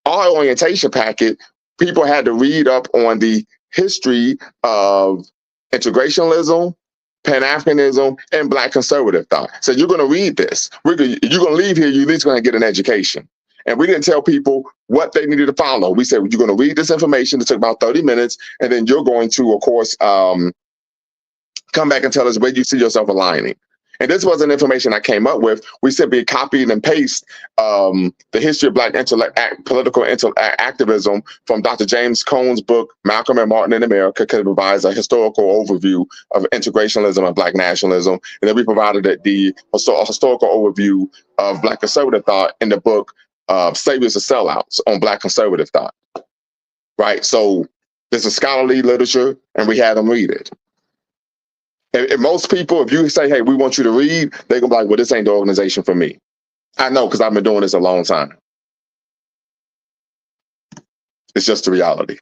our orientation packet, people had to read up on the history of integrationism, Pan-Africanism, and Black conservative thought. So you're going to read this. You're going to leave here, you're at least going to get an education. And we didn't tell people what they needed to follow. We said, you're going to read this information. It took about 30 minutes. And then you're going to, of course, come back and tell us where you see yourself aligning. And this wasn't information I came up with. We simply copied and pasted the history of Black political activism from Dr. James Cone's book, Malcolm and Martin in America, because it provides a historical overview of integrationism and Black nationalism. And then we provided the historical overview of Black conservative thought in the book Saviors of Sellouts on Black conservative thought. Right? So this is scholarly literature, and we had them read it. And most people, if you say, hey, we want you to read, they're going to be like, well, this ain't the organization for me. I know, because I've been doing this a long time. It's just the reality.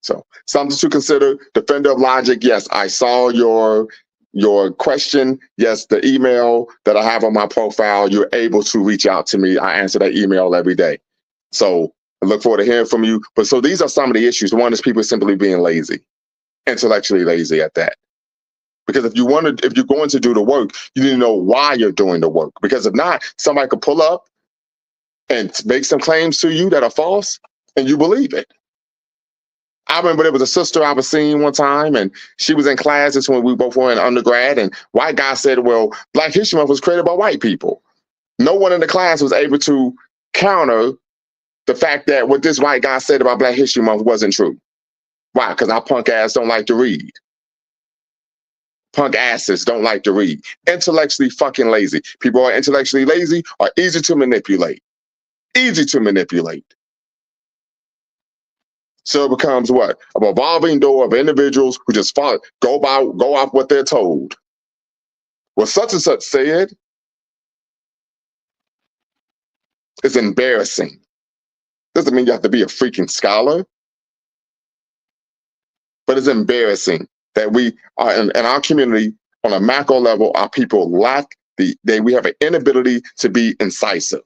So something to consider. Defender of logic. Yes, I saw your question. Yes, the email that I have on my profile, you're able to reach out to me. I answer that email every day. So I look forward to hearing from you. But so these are some of the issues. One is people simply being lazy, intellectually lazy at that. Because if you're going to do the work, you need to know why you're doing the work. Because if not, somebody could pull up and make some claims to you that are false, and you believe it. I remember there was a sister I was seeing one time, and she was in classes when we both were in undergrad, and white guy said, well, Black History Month was created by white people. No one in the class was able to counter the fact that what this white guy said about Black History Month wasn't true. Why? Because our punk ass don't like to read. Punk asses don't like to read. Intellectually fucking lazy. People who are intellectually lazy are easy to manipulate. Easy to manipulate. So it becomes what? A revolving door of individuals who just go off what they're told. What such and such said is embarrassing. Doesn't mean you have to be a freaking scholar, but it's embarrassing that we are in our community on a macro level, our people lack we have an inability to be incisive.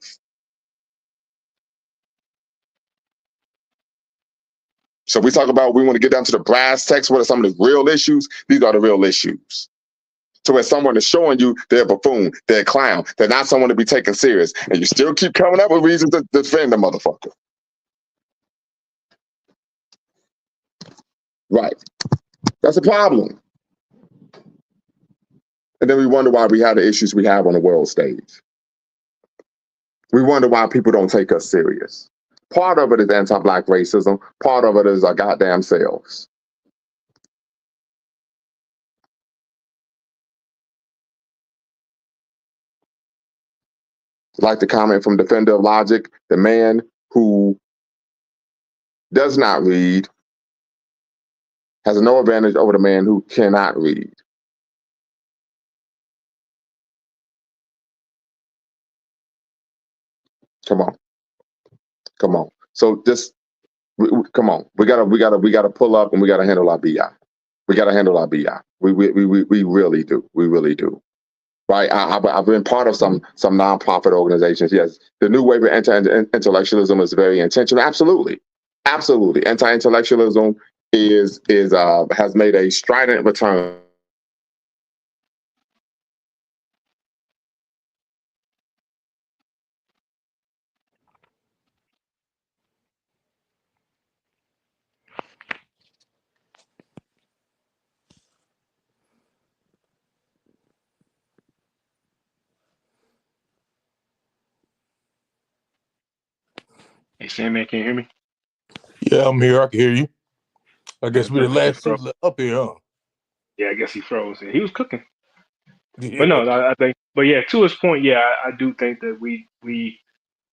So we talk about, we want to get down to the brass tacks. What are some of the real issues? These are the real issues. So when someone is showing you they're a buffoon, they're a clown, they're not someone to be taken serious, and you still keep coming up with reasons to defend the motherfucker. Right. That's a problem. And then we wonder why we have the issues we have on the world stage. We wonder why people don't take us serious. Part of it is anti-Black racism. Part of it is our goddamn selves. Like the comment from Defender of Logic, the man who does not read has no advantage over the man who cannot read. Come on. Come on. So come on. We gotta pull up and we gotta handle our BI. We gotta handle our BI. We really do. We really do. Right. I've been part of some nonprofit organizations. Yes. The new wave of anti-intellectualism is very intentional. Absolutely. Absolutely. Anti-intellectualism has made a strident return. Hey, Sandman, can you hear me? Yeah, I'm here. I can hear you. I guess we're the Brother last froze. two up here, huh? Yeah, I guess he froze. He was cooking. Yeah. But no, I think, but yeah, to his point, yeah, I do think that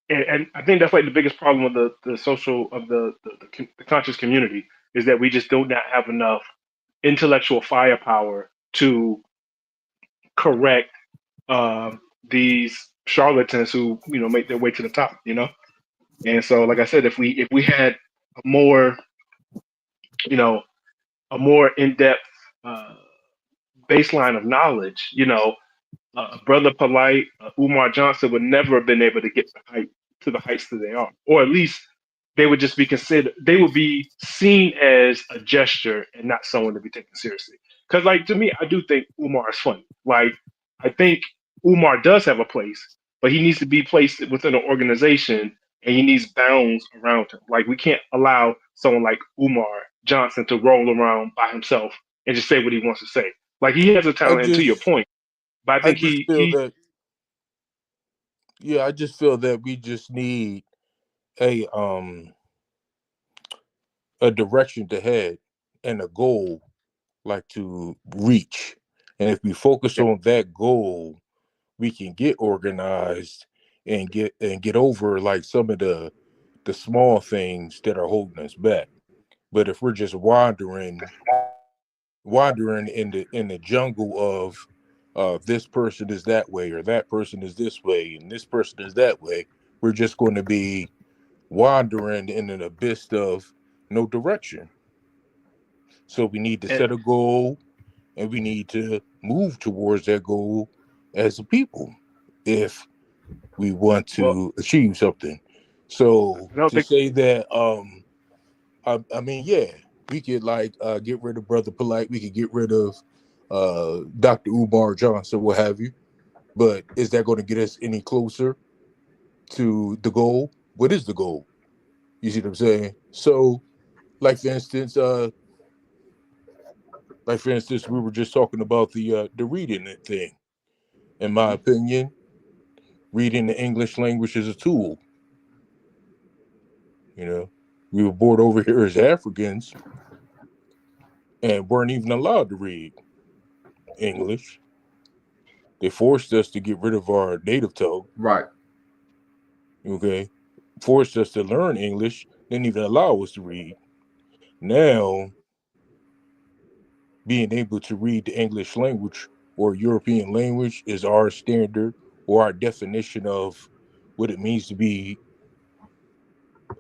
and I think that's like the biggest problem with the social of the conscious community is that we just do not have enough intellectual firepower to correct these charlatans who make their way to the top, And so, like I said, if we had a more a more in depth uh, baseline of knowledge, Brother Polite, Umar Johnson would never have been able to get to the heights that they are, or at least they would just be considered. They would be seen as a gesture and not someone to be taken seriously. Because, like to me, I do think Umar is funny. Like I think Umar does have a place, but he needs to be placed within an organization, and he needs bounds around him. Like we can't allow someone like Umar Johnson to roll around by himself and just say what he wants to say. Like he has a I talent, and to your just point. But I I think just he feel he that I just feel that we just need a a direction to head and a goal like to reach. And if we focus on that goal, we can get organized and get over like some of the small things that are holding us back. But if we're just wandering in the jungle of this person is that way or that person is this way and this person is that way, we're just going to be wandering in an abyss of no direction. So we need to And, set a goal, and we need to move towards that goal as a people if we want well, to achieve something. So I don't to think. say that, I mean, yeah, we could like get rid of Brother Polite, we could get rid of Dr. Umar Johnson, what have you. But is that going to get us any closer to the goal? What is the goal? You see what I'm saying? So, like for instance, we were just talking about the reading thing. In my opinion, reading the English language is a tool. You know, we were born over here as Africans and weren't even allowed to read English. They forced us to get rid of our native tongue. Right. Okay, forced us to learn English. Didn't even allow us to read. Now, being able to read the English language or European language is our standard or our definition of what it means to be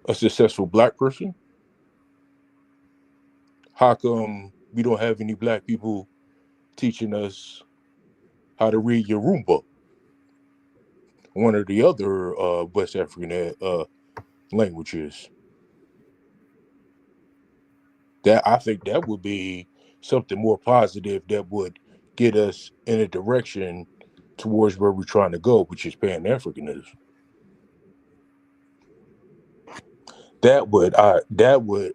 a successful Black person. How come we don't have any Black people teaching us how to read Yoruba, one of the other West African languages? That I think that would be something more positive that would get us in a direction towards where we're trying to go, which is pan-Africanism. That would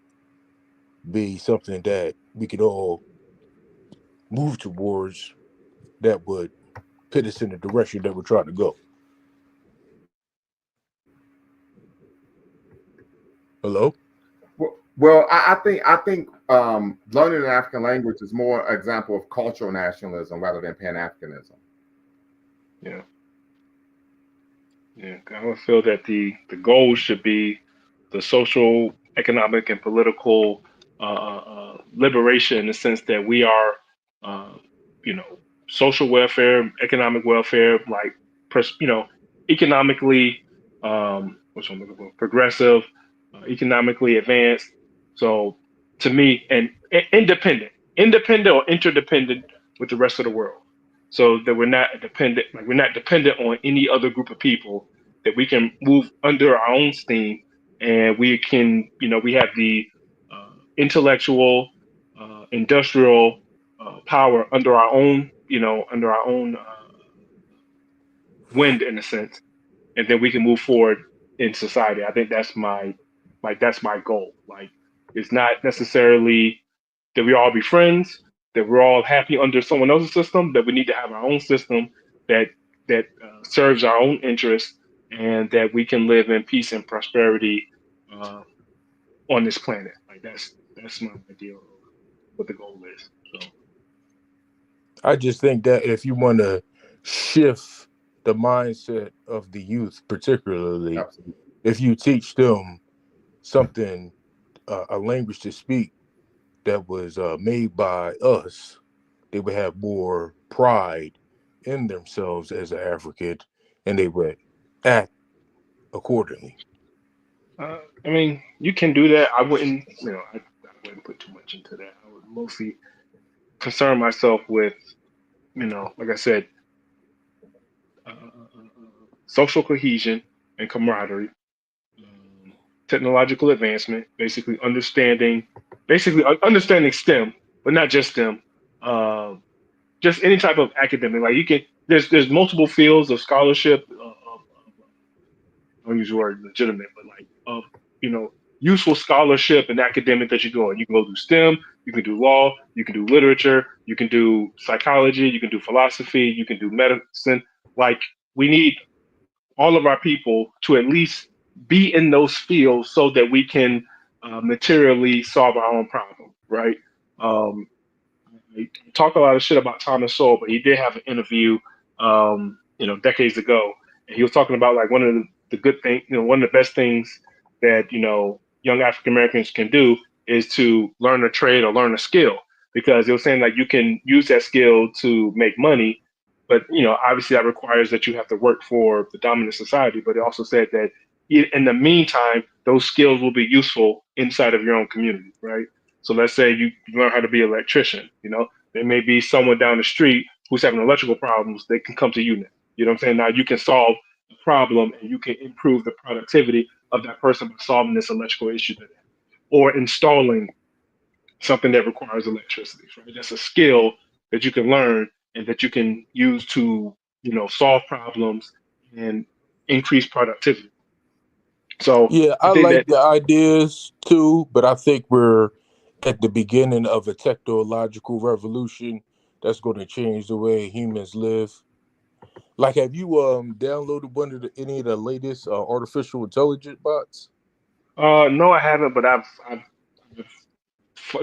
be something that we could all move towards, that would put us in the direction that we're trying to go. Hello? Well, I think learning an African language is more an example of cultural nationalism rather than Pan-Africanism. Yeah. Yeah, I would feel that the goal should be the social, economic, and political liberation in the sense that we are, uh, you know, social welfare, economic welfare, like, you know, economically, what's I'm looking for, progressive, economically advanced. So to me, and independent or interdependent with the rest of the world, so that we're not dependent on any other group of people, that we can move under our own steam, and we can, we have the intellectual, industrial power under our own, wind in a sense, and then we can move forward in society. I think that's my goal. Like, it's not necessarily that we all be friends, that we're all happy under someone else's system, that we need to have our own system that serves our own interests, and that we can live in peace and prosperity uh, on this planet. Like, that's my idea of what the goal is. So I just think that if you want to shift the mindset of the youth, particularly Absolutely. if you teach them something, a language to speak that was made by us, they would have more pride in themselves as an African, and they would act accordingly. I mean, you can do that. I wouldn't, I wouldn't put too much into that. I would mostly concern myself with, like I said, social cohesion and camaraderie, um, technological advancement, basically understanding STEM, but not just STEM, just any type of academic. Like, you can, there's multiple fields of scholarship. I don't use the word legitimate, but like, useful scholarship and academic that you go on. You can go do STEM, you can do law, you can do literature, you can do psychology, you can do philosophy, you can do medicine. Like, we need all of our people to at least be in those fields so that we can materially solve our own problem, right? Um, I talk a lot of shit about Thomas Sowell, but he did have an interview, decades ago, and he was talking about, like, one of the good things, one of the best things that young African Americans can do is to learn a trade or learn a skill, because he was saying, like, you can use that skill to make money, but obviously that requires that you have to work for the dominant society. But it also said that in the meantime, those skills will be useful inside of your own community, right? So let's say you learn how to be an electrician. There may be someone down the street who's having electrical problems. They can come to you now. You know what I'm saying? Now you can solve the problem and you can improve the productivity of that person by solving this electrical issue that they have, or installing something that requires electricity. Right? That's a skill that you can learn and that you can use to solve problems and increase productivity. So Yeah, I I think that like the ideas too, but I think we're at the beginning of a technological revolution that's going to change the way humans live. Like, have you downloaded any of the latest artificial intelligence bots? no, I haven't, but I've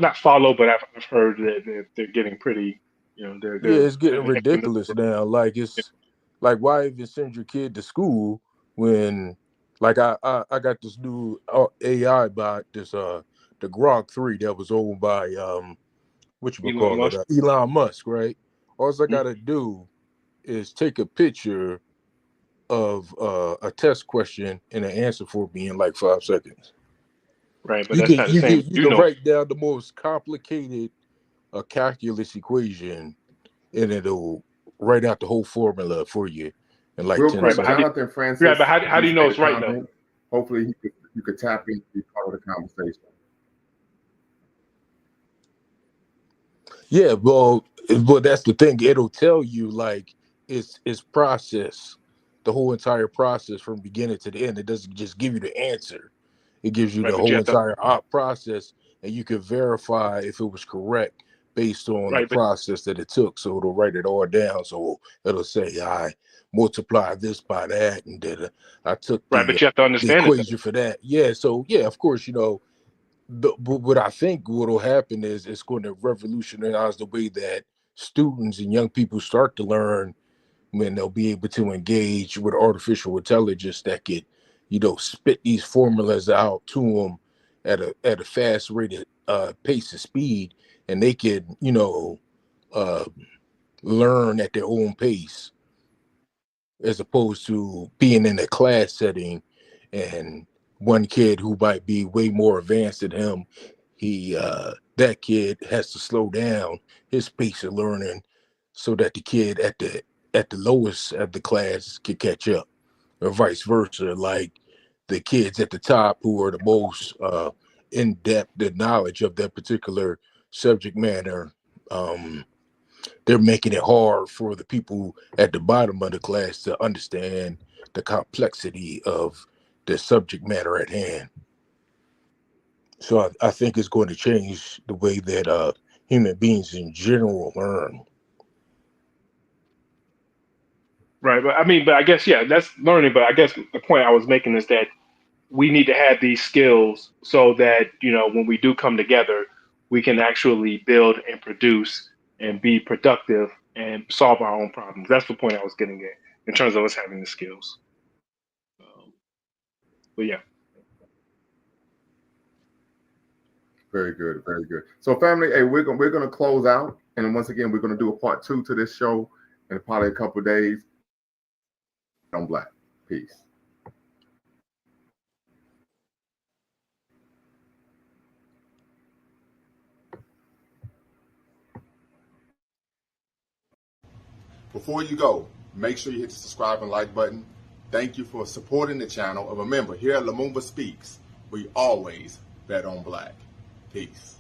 not followed, but I've heard that they're getting pretty, Yeah, they're it's getting having ridiculous now. Like, it's like, why even send your kid to school when, like, I got this new AI bot, the Grok 3 that was owned by Elon Musk. Elon Musk, right? All I Mhm. gotta do is take a picture of a test question and an answer for me in like 5 seconds. Right, but You that's can not the you same. can you can write down the most complicated calculus equation and it'll write out the whole formula for you in like Real 10 Right, quick, but seconds. Jonathan yeah, but Francis, how do he's you know made a it's right though? comment. Hopefully, you could tap in and be part of the conversation. Yeah, well, that's the thing. It'll tell you like it's process, the whole entire process from beginning to the end. It doesn't just give you the answer. It gives you Right, the but you whole have to. entire op process, and you can verify if it was correct based on the Right, but process that it took. So it'll write it all down. So it'll say, I multiply this by that, and then I took right, but you have to the understand it though. equation for that. Yeah. So yeah, of course, but what I think what will happen is it's going to revolutionize the way that students and young people start to learn when they'll be able to engage with artificial intelligence that could, spit these formulas out to them at a fast rate of pace of speed, and they could, uh, learn at their own pace as opposed to being in a class setting and one kid who might be way more advanced than him, that kid has to slow down his pace of learning so that the kid at the lowest of the class can catch up, or vice versa. Like the kids at the top who are the most in-depth the knowledge of that particular subject matter, they're making it hard for the people at the bottom of the class to understand the complexity of the subject matter at hand. So I think it's going to change the way that human beings in general learn. Right, but but I guess that's learning. But I guess the point I was making is that we need to have these skills so that when we do come together, we can actually build and produce and be productive and solve our own problems. That's the point I was getting at in terms of us having the skills. But yeah. Very good, very good. So, family, hey, we're gonna close out, and once again, we're gonna do a part 2 to this show in probably a couple of days. On Black, peace. Before you go, make sure you hit the subscribe and like button. Thank you for supporting the channel. And remember, here at Lumumba Speaks, we always bet on Black. Peace.